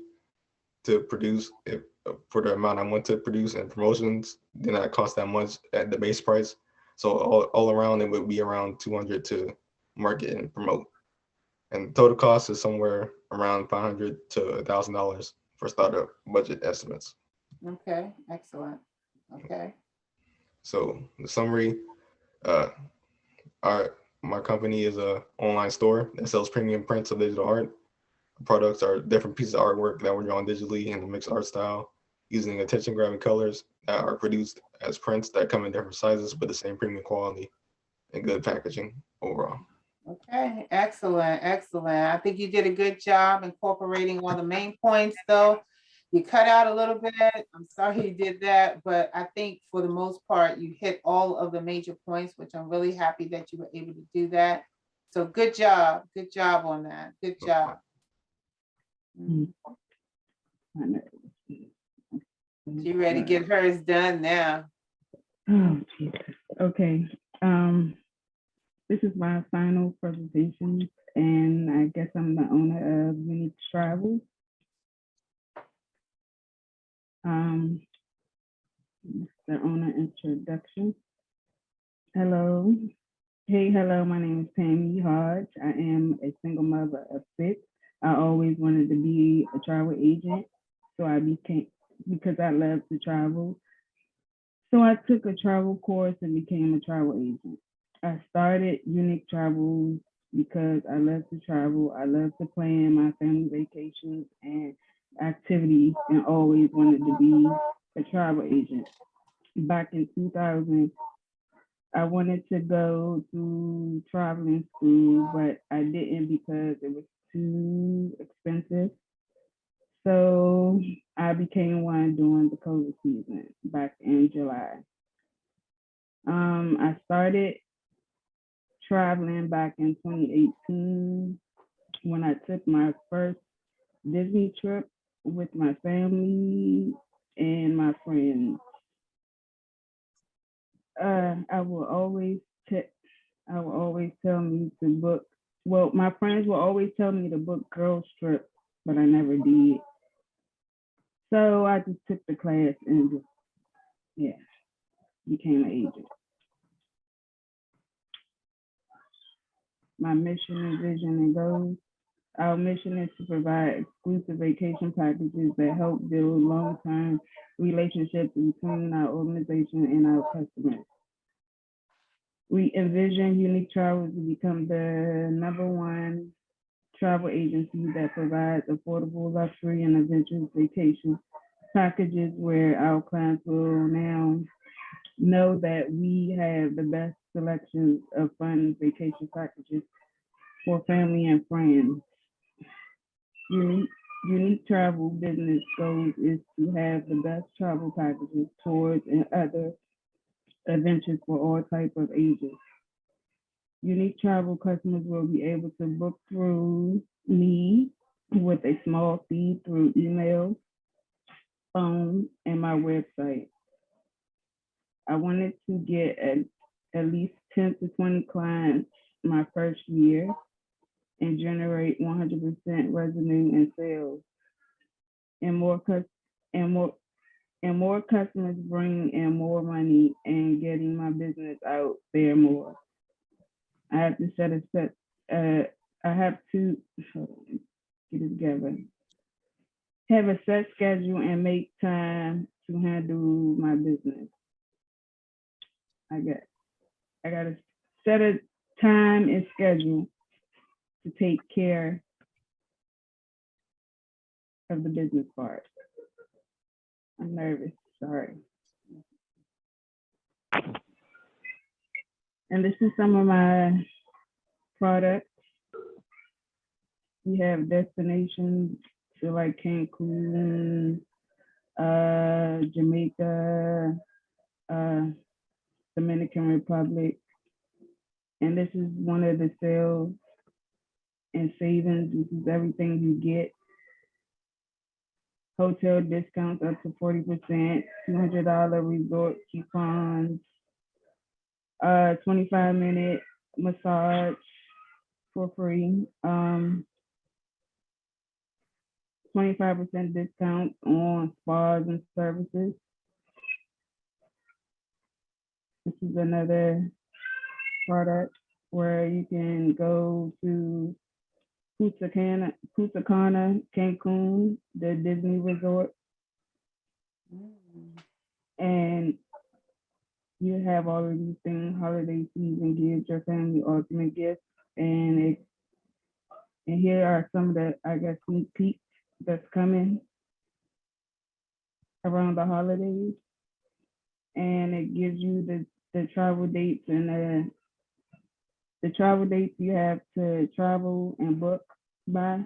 Speaker 5: to produce if for the amount I want to produce, and promotions did not cost that much at the base price. So all around it would be around 200 to market and promote. And total cost is somewhere around $500 to $1,000 for startup budget estimates.
Speaker 1: Okay, excellent. Okay.
Speaker 5: So the summary, my company is a online store that sells premium prints of digital art. Products are different pieces of artwork that were drawn digitally in a mixed art style using attention-grabbing colors that are produced as prints that come in different sizes with the same premium quality and good packaging overall.
Speaker 1: Okay, excellent, excellent. I think you did a good job incorporating all the main points, though. You cut out a little bit. I'm sorry you did that, but I think for the most part, you hit all of the major points, which I'm really happy that you were able to do that. So good job on that. Good job.
Speaker 4: Mm. I know.
Speaker 1: She ready to get hers done now.
Speaker 4: Oh, Jesus. Okay. This is my final presentation, and I guess I'm the owner of Unique Travel. The owner introduction. Hello. Hey, hello, my name is Tammy Hodge. I am a single mother of 6. I always wanted to be a travel agent, so I became, because I love to travel. So I took a travel course and became a travel agent. I started Unique Travel because I love to travel. I love to plan my family vacations and activities, and always wanted to be a travel agent. Back in 2000, I wanted to go to traveling school, but I didn't because it was too expensive. So I became one during the COVID season back in July. I started traveling back in 2018 when I took my first Disney trip with my family and my friends. I will always tell me to book. Well, my friends will always tell me to book girls trip, but I never did. So I just took the class and just became an agent. My mission and vision and goals. Our mission is to provide exclusive vacation packages that help build long-term relationships between our organization and our customers. We envision Unique Travel to become the #1 travel agency that provides affordable luxury and adventurous vacation packages where our clients will now know that we have the best selection of fun vacation packages for family and friends. Unique Travel business goals is to have the best travel packages, tours, and other adventures for all types of ages. Unique Travel customers will be able to book through me with a small fee through email, phone, and my website. I wanted to get at least 10 to 20 clients my first year and generate 100% revenue and sales. And more customers bring in more money and getting my business out there more. I have to set a set. I have to get it together. Have a set schedule and make time to handle my business. I got to set a time and schedule to take care of the business part. I'm nervous, sorry. And this is some of my products. We have destinations to like Cancun, Jamaica, Dominican Republic. And this is one of the sales and savings. This is everything you get. Hotel discounts up to 40%, $200 resort coupons, 25-minute massage for free, 25% discount on spas and services. This is another product where you can go to Punta Cana, Cancun, the Disney resort, and you have all of these things, holiday season gifts, your family ultimate gifts, and here are some of the, I guess, sneak peeks that's coming around the holidays, and it gives you the travel dates and the travel dates you have to travel and book by.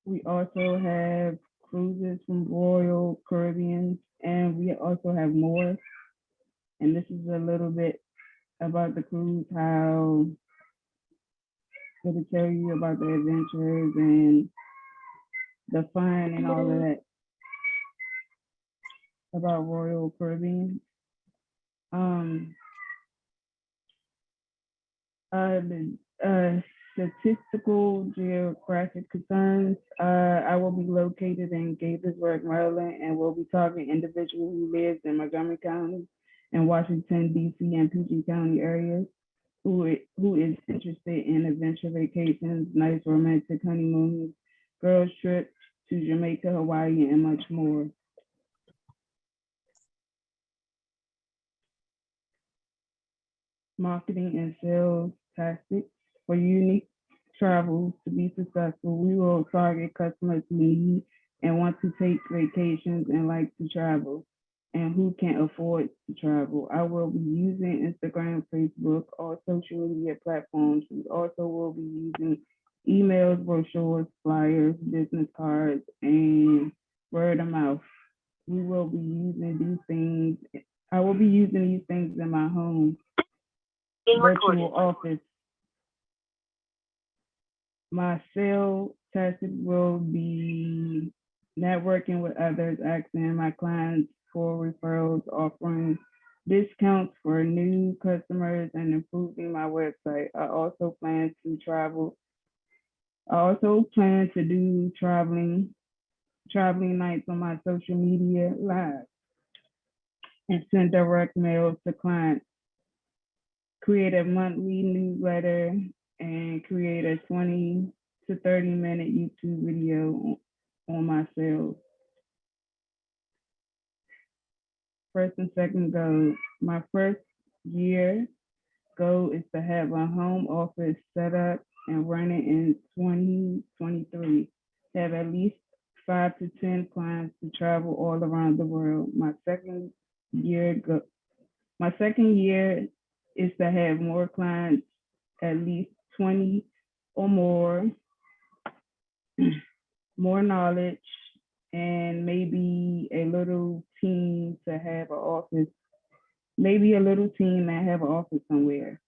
Speaker 4: We also have cruises from Royal Caribbean, and we also have more. And this is a little bit about the cruise, how it'll tell you about the adventures and the fun and all of that about Royal Caribbean. The statistical geographic concerns. I will be located in Gaithersburg, Maryland, and will be targeting individual who lives in Montgomery County and Washington, D.C. and PG County areas who is interested in adventure vacations, nice romantic honeymoons, girls trips to Jamaica, Hawaii, and much more. Marketing and sales tactics. For Unique Travel to be successful, we will target customers who need and want to take vacations and like to travel and who can't afford to travel. I will be using Instagram, Facebook, all social media platforms. We also will be using emails, brochures, flyers, business cards, and word of mouth. We will be using these things. I will be using these things in my home virtual office. My sales tactic will be networking with others, asking my clients for referrals, offering discounts for new customers, and improving my website. I also plan to travel. I also plan to do traveling nights on my social media live and send direct mails to clients. Create a monthly newsletter and create a 20 to 30-minute YouTube video on my sales. First and second goal. My first year goal is to have a home office set up and running in 2023. Have at least 5 to 10 clients to travel all around the world. My second year is to have more clients, at least 20 or more, more knowledge, and maybe a little team to have an office, maybe a little team and have an office somewhere.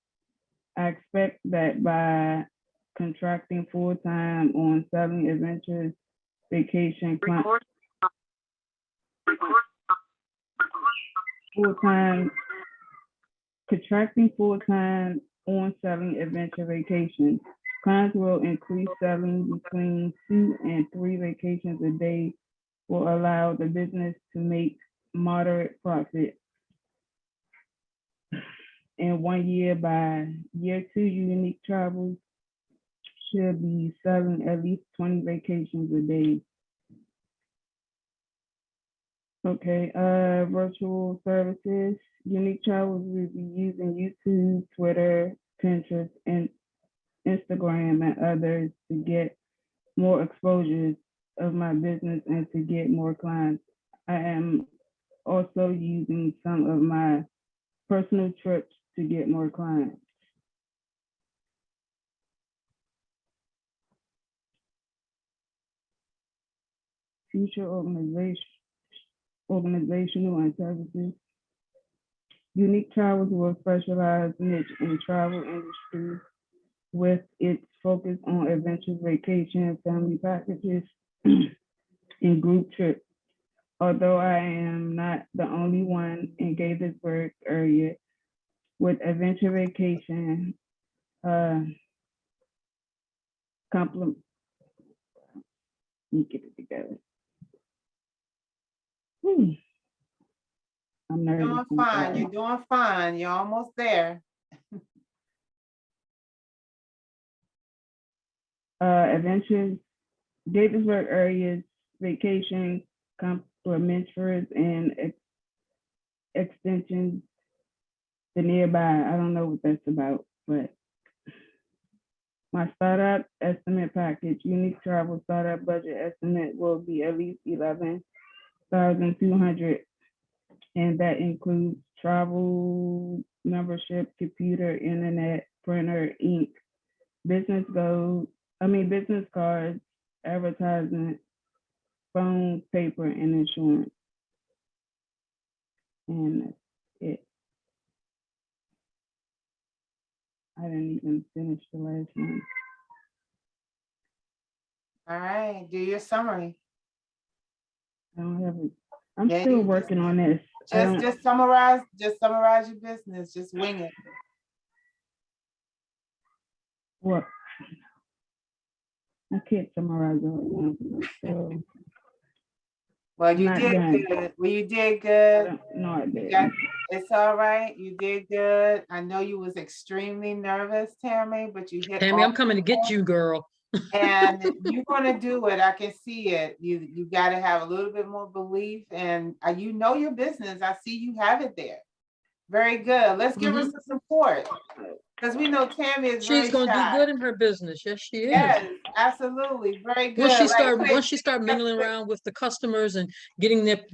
Speaker 4: I expect that by contracting full-time on selling adventures, vacation, contracting full-time on selling adventure vacations. Clients will increase selling between 2 and 3 vacations a day will allow the business to make moderate profit. In 1 year, by year 2, Unique Travels should be selling at least 20 vacations a day. Okay, virtual services. Unique Travels will be using YouTube, Twitter, Pinterest, and Instagram and others to get more exposure of my business and to get more clients. I am also using some of my personal trips to get more clients. Future organizational and services. Unique Travels will specialize niche in travel industry with its focus on adventure vacation, family packages, and group trips. Although I am not the only one in Gaithersburg area with adventure vacation, compliment, let me get it together. I'm nervous.
Speaker 1: Doing fine. You're doing fine. You're almost there.
Speaker 4: Adventures, Gaithersburg areas, vacation, complementaries, and extensions. The nearby, I don't know what that's about, but my startup estimate package, Unique Travel startup budget estimate will be at least $11,200, and that includes travel, membership, computer, internet, printer, ink, business cards, advertisement, phone, paper, and insurance. And that's it. I didn't even finish the last one.
Speaker 1: All right, do your summary.
Speaker 4: I don't have it. I'm
Speaker 1: Yeah,
Speaker 4: still
Speaker 1: you
Speaker 4: working on this.
Speaker 1: Just summarize your business. Just wing it.
Speaker 4: What? I can't summarize it right now. So
Speaker 1: Well, you
Speaker 4: Not
Speaker 1: did
Speaker 4: done.
Speaker 1: good. Well, you did good.
Speaker 4: no, I
Speaker 1: You
Speaker 4: didn't.
Speaker 1: got- It's all right. You did good. I know you was extremely nervous, Tammy, but you hit
Speaker 2: Tammy,
Speaker 1: all
Speaker 2: I'm coming to get you, girl.
Speaker 1: and you're gonna do it. I can see it. You got to have a little bit more belief, and you know your business. I see you have it there. Very good. Let's give her some support because we know Tammy is very
Speaker 2: She's gonna do
Speaker 1: shy.
Speaker 2: good in her business. Yes, she is.
Speaker 1: Yes, absolutely. Very good.
Speaker 2: Once she start mingling around with the customers and getting their,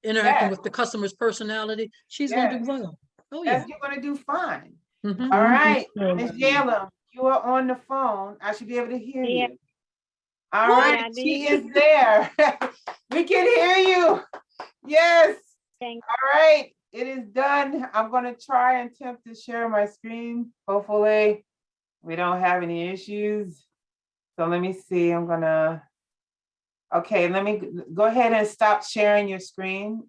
Speaker 2: interacting
Speaker 1: Yes.
Speaker 2: with the customer's personality, she's gonna do well. Oh, yeah.
Speaker 1: You're gonna do fine.
Speaker 2: Mhm.
Speaker 1: All right,
Speaker 4: So,
Speaker 1: Ms. Yalem, you are on the phone. I should be able to hear
Speaker 6: Yeah.
Speaker 1: you. All right,
Speaker 6: Yeah, do
Speaker 1: she
Speaker 6: you-
Speaker 1: is there. We can hear you. Yes.
Speaker 6: Thank
Speaker 1: All right, it is done. I'm gonna try and attempt to share my screen. Hopefully, we don't have any issues. So let me see. Okay, let me go ahead and stop sharing your screen,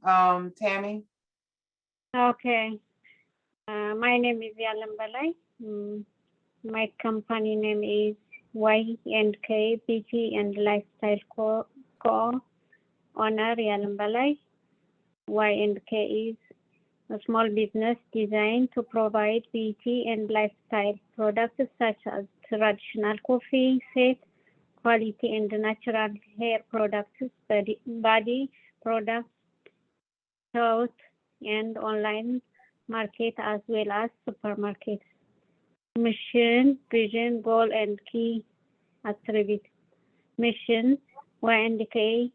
Speaker 1: Tammy.
Speaker 6: Okay. My name is Yalam Balai. My company name is Y&K Beauty and Lifestyle Co-owner Yalam Balai. Y&K is a small business designed to provide beauty and lifestyle products such as traditional coffee, safe, quality and natural hair products, body products, health and online market as well as supermarkets. Mission, vision, goal, and key attributes. Mission, Y&K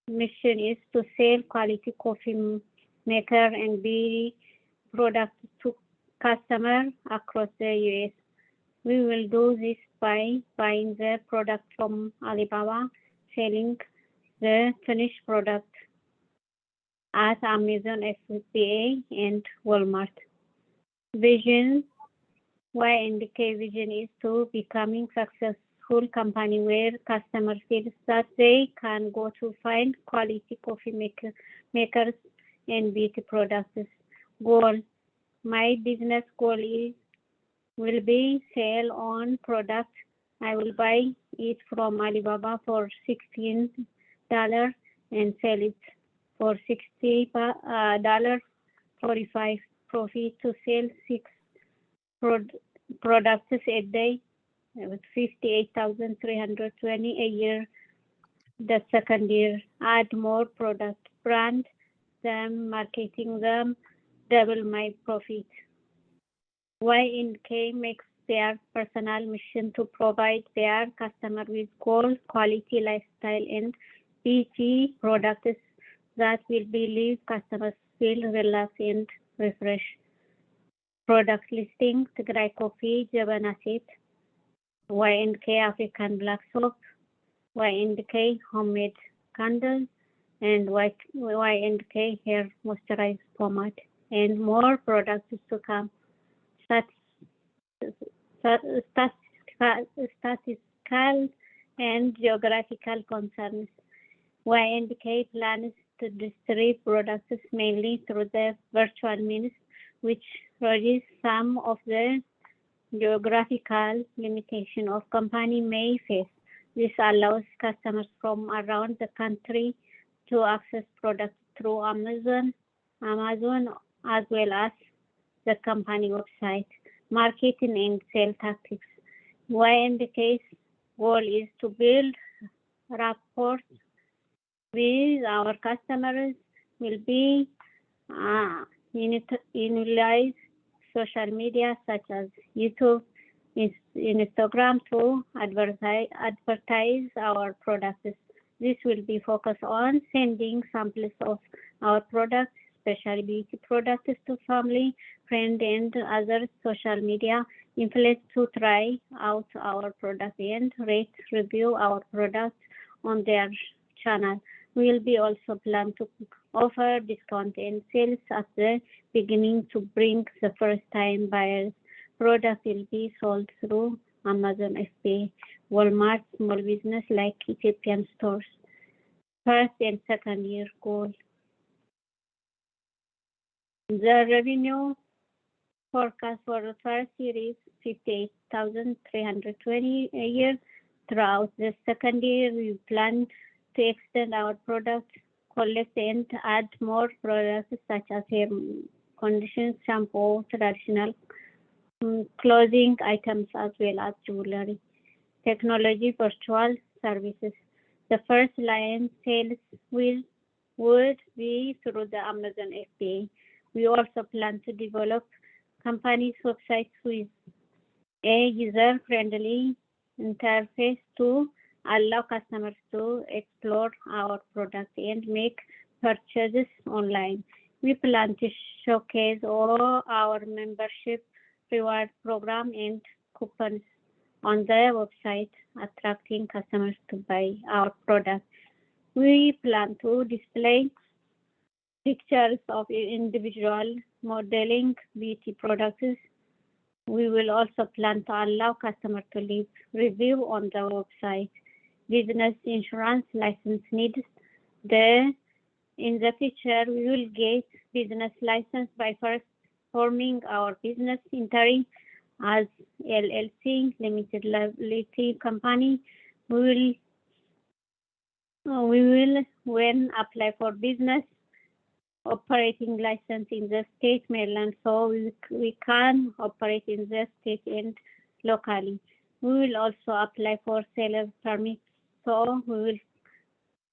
Speaker 6: mission is to sell quality coffee maker and beauty products to customers across the US. We will do this by buying the product from Alibaba, selling the finished product at Amazon FBA and Walmart. Vision, Y&K vision is to becoming successful company where customers feel that they can go to find quality coffee makers and beauty products. Goal, my business goal will be sell on product. I will buy it from Alibaba for $16 and sell it for $60, 45 profit to sell 6 products a day with 58,320 a year. The second year, add more product, brand them, marketing them, double my profit. Y&K makes their personal mission to provide their customer with gold quality lifestyle and beauty products that will leave customers feel relaxed and refreshed. Product listing, Tigray coffee, Jabana set, Y&K African black soap, Y&K homemade candles, and Y&K hair moisturizer pomade, and more products to come. Statistical and geographical concerns. Y&K plans to distribute products mainly through the virtual means, which reduces some of the geographical limitation of company may face. This allows customers from around the country to access products through Amazon as well as the company website. Marketing and sales tactics. Y&K's goal is to build rapport with our customers, will be utilize social media such as YouTube, Instagram to advertise our products. This will be focused on sending samples of our products, especially beauty products, to family, friends, and other social media influencers to try out our product and rate review our products on their channel. We will be also plan to offer discount and sales at the beginning to bring the first time buyers. Product will be sold through Amazon FBA, Walmart, small business like Ethiopian stores. First and second year goal. The revenue forecast for the first year is 58,320 a year. Throughout the second year, we plan to extend our product, collect and add more products such as hair conditions, shampoo, traditional clothing items, as well as jewelry. Technology virtual services. The first line sales would be through the Amazon FBA. We also plan to develop company's websites with a user-friendly interface to allow customers to explore our product and make purchases online. We plan to showcase all our membership reward program and coupons on the website, attracting customers to buy our product. We plan to display pictures of individual modeling beauty products. We will also plan to allow customers to leave review on the website. Business insurance license needs. In the future, we will get business license by first forming our business entering as LLC, limited liability company. We will when apply for business operating license in the state Maryland, so we can operate in the state and locally. We will also apply for seller permits, so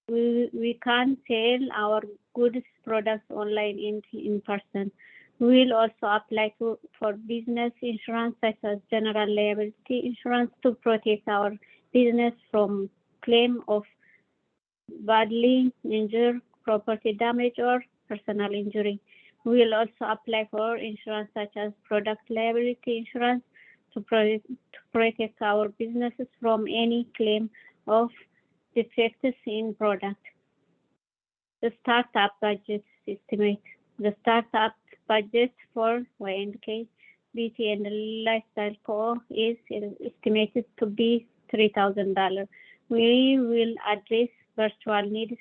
Speaker 6: we can sell our goods products online in person. We will also apply for business insurance such as general liability insurance to protect our business from claim of badly injured, property damage, or personal injury. We will also apply for insurance such as product liability insurance to protect our businesses from any claim of defects in product. The startup budget estimate. The startup budget for Y&K Beauty and Lifestyle Co. is estimated to be $3,000. We will address virtual needs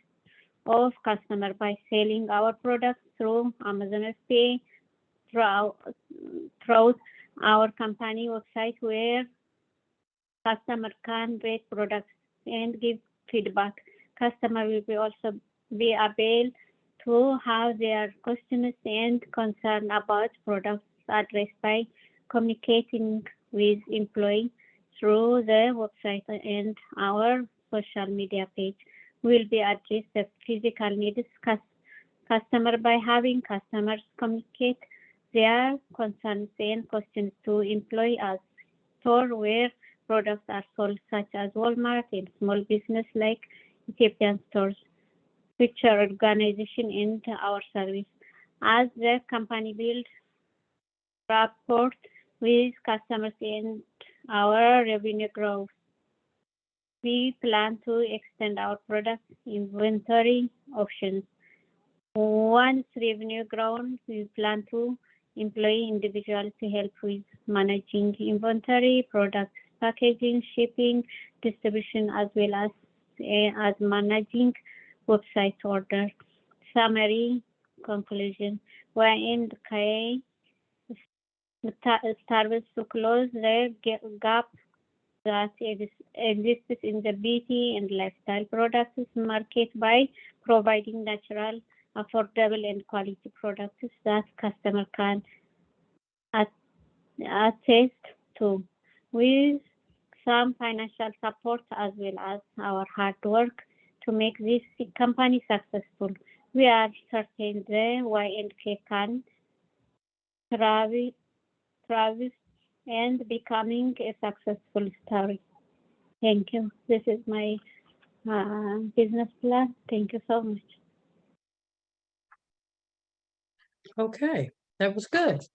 Speaker 6: of customers by selling our products through Amazon FBA, through our company website where customers can rate products and give feedback. Customers will also be able to have their questions and concerns about products addressed by communicating with employees through the website and our social media page. Will be address the physical needs customer by having customers communicate their concerns and questions to employees at store where products are sold, such as Walmart and small business like Ethiopian stores, which are organization into our service. As the company builds rapport with customers and our revenue grows, we plan to extend our product inventory options. Once revenue grows, we plan to employ individuals to help with managing inventory, product packaging, shipping, distribution, as well as managing website order. Summary conclusion. Y&K strives to close the gap that exists in the beauty and lifestyle products market by providing natural, affordable, and quality products that customers can access to. With some financial support as well as our hard work to make this company successful, we are certain the Y&K can thrive and becoming a successful story. Thank you. This is my business plan. Thank you so much.
Speaker 2: Okay, that was good.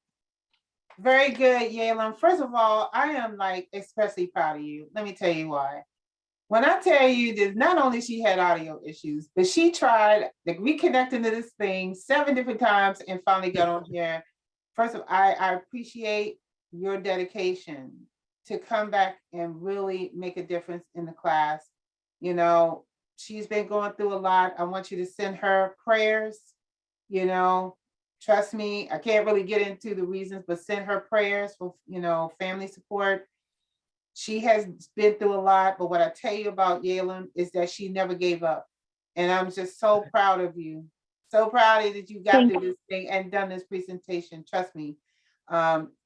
Speaker 1: Very good, Yalem. First of all, I am like especially proud of you. Let me tell you why. When I tell you that not only she had audio issues, but she tried like reconnecting to this thing 7 different times and finally got on here. First of all, I appreciate your dedication to come back and really make a difference in the class. You know, she's been going through a lot. I want you to send her prayers. You know, trust me, I can't really get into the reasons, but send her prayers for, you know, family support. She has been through a lot, but what I tell you about Yalem is that she never gave up. And I'm just so proud of you. So proud of you that you got through this thing and done this presentation. Trust me.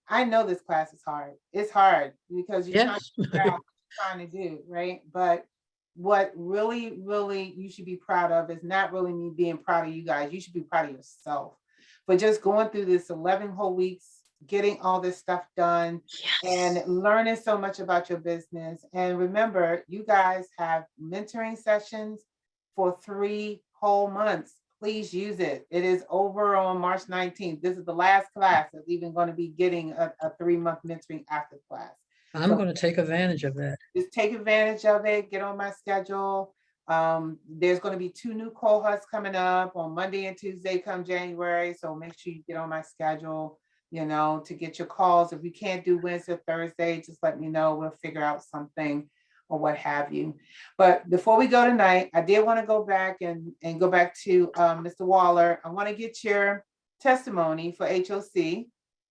Speaker 1: I know this class is hard. It's hard because you're trying to figure out what you're trying to do, right? But what really, really you should be proud of is not really me being proud of you guys. You should be proud of yourself for just going through this 11 whole weeks, getting all this stuff done and learning so much about your business. And remember, you guys have mentoring sessions for 3 whole months. Please use it. It is over on March 19th. This is the last class that's even going to be getting a 3-month mentoring after class.
Speaker 2: I'm going to take advantage of that.
Speaker 1: Just take advantage of it. Get on my schedule. There's going to be 2 new cohorts coming up on Monday and Tuesday come January. So make sure you get on my schedule, you know, to get your calls. If you can't do Wednesday or Thursday, just let me know. We'll figure out something or what have you. But before we go tonight, I did want to go back and go back to Mr. Waller. I want to get your testimony for HOC, you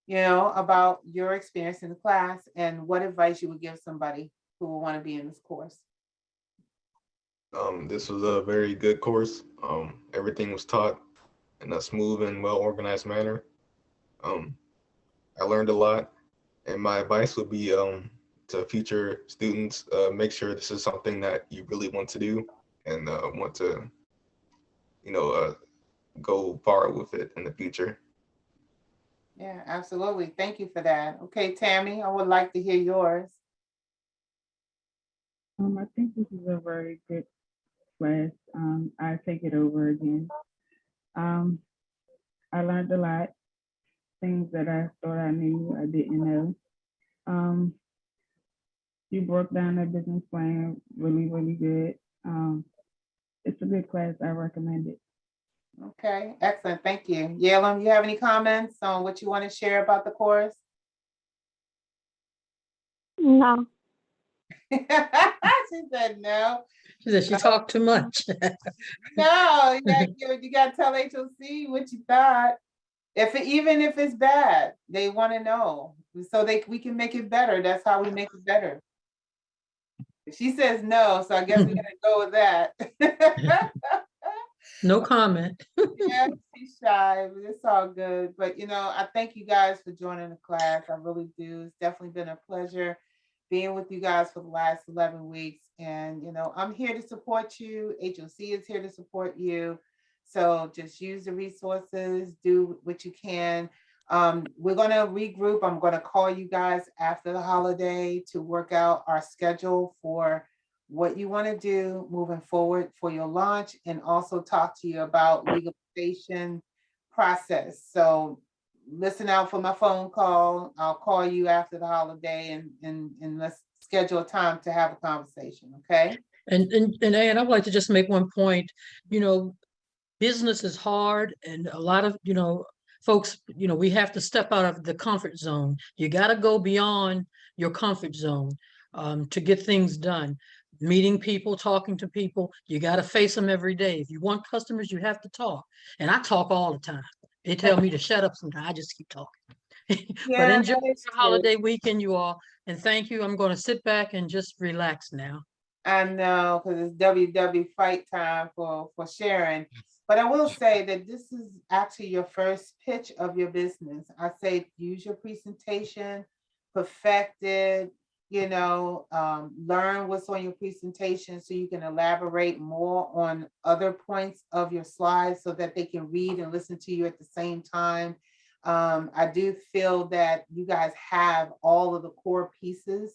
Speaker 1: know, about your experience in the class and what advice you would give somebody who will want to be in this course.
Speaker 5: This was a very good course. Everything was taught in a smooth and well-organized manner. I learned a lot, and my advice would be to future students, make sure this is something that you really want to do and want to, go far with it in the future.
Speaker 1: Yeah, absolutely. Thank you for that. Okay, Tammy, I would like to hear yours.
Speaker 4: I think this is a very good class. I take it over again. I learned a lot, things that I thought I knew, I didn't know. You broke down the business plan really, really good. It's a good class. I recommend it.
Speaker 1: Okay, excellent. Thank you. Yalem, you have any comments on what you want to share about the course?
Speaker 6: No.
Speaker 1: She said no.
Speaker 2: She said she talked too much.
Speaker 1: No, you got to tell HOC what you thought. Even if it's bad, they want to know so we can make it better. That's how we make it better. She says no, so I guess we're gonna go with that.
Speaker 2: No comment.
Speaker 1: Yeah, she's shy, but it's all good. But I thank you guys for joining the class. I really do. It's definitely been a pleasure being with you guys for the last 11 weeks. And I'm here to support you. HOC is here to support you. So just use the resources, do what you can. We're gonna regroup. I'm gonna call you guys after the holiday to work out our schedule for what you want to do moving forward for your launch, and also talk to you about legalization process. So listen out for my phone call. I'll call you after the holiday and let's schedule a time to have a conversation, okay?
Speaker 2: And Ann, I'd like to just make one point. Business is hard, and a lot of folks, we have to step out of the comfort zone. You got to go beyond your comfort zone to get things done. Meeting people, talking to people, you got to face them every day. If you want customers, you have to talk. And I talk all the time. They tell me to shut up sometimes. I just keep talking. But
Speaker 1: Yeah,
Speaker 2: enjoy
Speaker 1: that
Speaker 2: your
Speaker 1: is true.
Speaker 2: holiday weekend, you all. And thank you. I'm going to sit back and just relax now.
Speaker 1: I know, because it's WW fight time for Sharon. But I will say that this is actually your first pitch of your business. I say use your presentation, perfect it, learn what's on your presentation so you can elaborate more on other points of your slides so that they can read and listen to you at the same time. I do feel that you guys have all of the core pieces,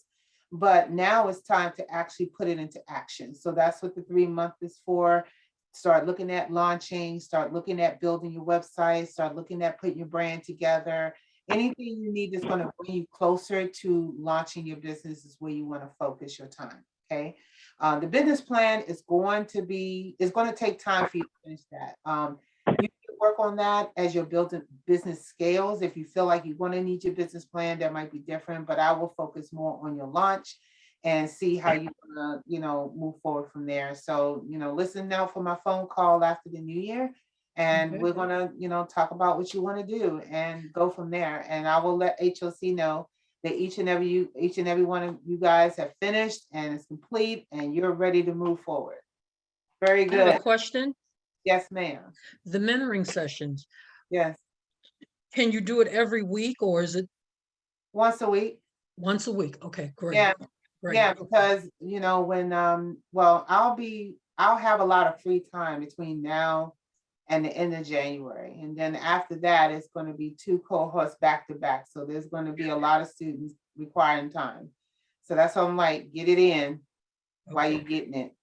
Speaker 1: but now it's time to actually put it into action. So that's what the 3-month is for. Start looking at launching, start looking at building your website, start looking at putting your brand together. Anything you need that's going to bring you closer to launching your business is where you want to focus your time. Okay. The business plan is going to take time for you to finish that. You can work on that as you're building business scales. If you feel like you're going to need your business plan, that might be different, but I will focus more on your launch and see how you're gonna, move forward from there. So, listen now for my phone call after the new year. And
Speaker 2: Okay.
Speaker 1: we're gonna, talk about what you want to do and go from there. And I will let HOC know that each and every one of you guys have finished and it's complete and you're ready to move forward. Very
Speaker 2: I have a
Speaker 1: good.
Speaker 2: question.
Speaker 1: Yes, ma'am.
Speaker 2: The mentoring sessions,
Speaker 1: Yes.
Speaker 2: can you do it every week or is it
Speaker 1: Once a week.
Speaker 2: once a week? Okay, great.
Speaker 1: Yeah.
Speaker 2: Great.
Speaker 1: Yeah, because when I'll have a lot of free time between now and the end of January. And then after that, it's going to be 2 cohorts back to back. So there's going to be a lot of students requiring time. So that's why I'm like, get it in while you're getting it.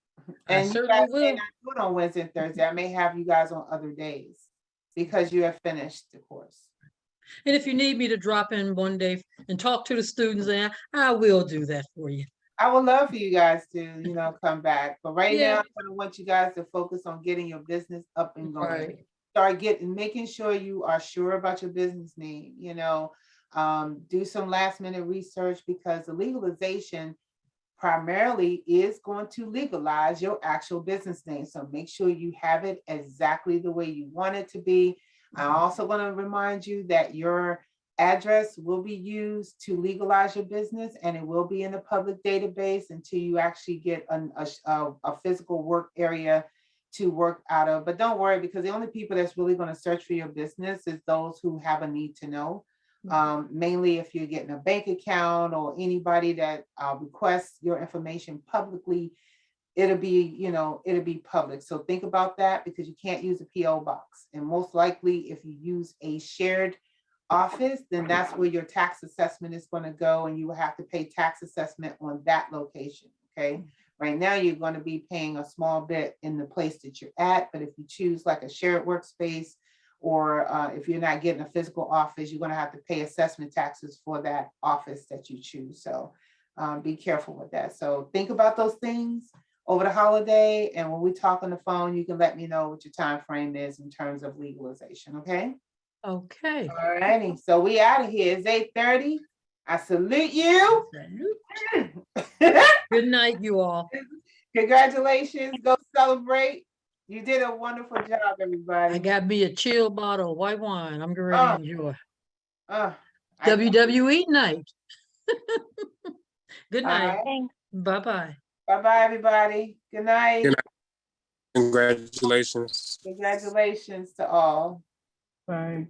Speaker 2: I
Speaker 1: And you
Speaker 2: certainly
Speaker 1: guys may
Speaker 2: will.
Speaker 1: not do it on Wednesday and Thursday. I may have you guys on other days because you have finished the course.
Speaker 2: And if you need me to drop in one day and talk to the students, then I will do that for you.
Speaker 1: I would love for you guys to, come back. But right
Speaker 2: Yeah.
Speaker 1: now, I want you guys to focus on getting your business up and going.
Speaker 2: Right.
Speaker 1: Start making sure you are sure about your business name, do some last minute research because the legalization primarily is going to legalize your actual business name. So make sure you have it exactly the way you want it to be. I'm also going to remind you that your address will be used to legalize your business and it will be in a public database until you actually get a physical work area to work out of. But don't worry, because the only people that's really going to search for your business is those who have a need to know. Mainly if you're getting a bank account or anybody that requests your information publicly, it'll be, it'll be public. So think about that, because you can't use a PO box. And most likely if you use a shared office, then that's where your tax assessment is going to go, and you will have to pay tax assessment on that location. Okay. Right now, you're going to be paying a small bit in the place that you're at, but if you choose like a shared workspace, or if you're not getting a physical office, you're going to have to pay assessment taxes for that office that you choose. So be careful with that. So think about those things over the holiday, and when we talk on the phone, you can let me know what your time frame is in terms of legalization. Okay.
Speaker 2: Okay.
Speaker 1: All righty. So we out of here. It's 8:30. I salute you.
Speaker 2: Good night, you all.
Speaker 1: Congratulations. Go celebrate. You did a wonderful job, everybody.
Speaker 2: I got me a chill bottle of white wine. I'm going to enjoy.
Speaker 1: I-
Speaker 2: WWE night. Good
Speaker 1: All
Speaker 2: night.
Speaker 1: right.
Speaker 6: Thanks.
Speaker 2: Bye-bye.
Speaker 1: Bye-bye, everybody. Good night.
Speaker 3: Good night. Congratulations.
Speaker 1: Congratulations to all.
Speaker 4: Bye.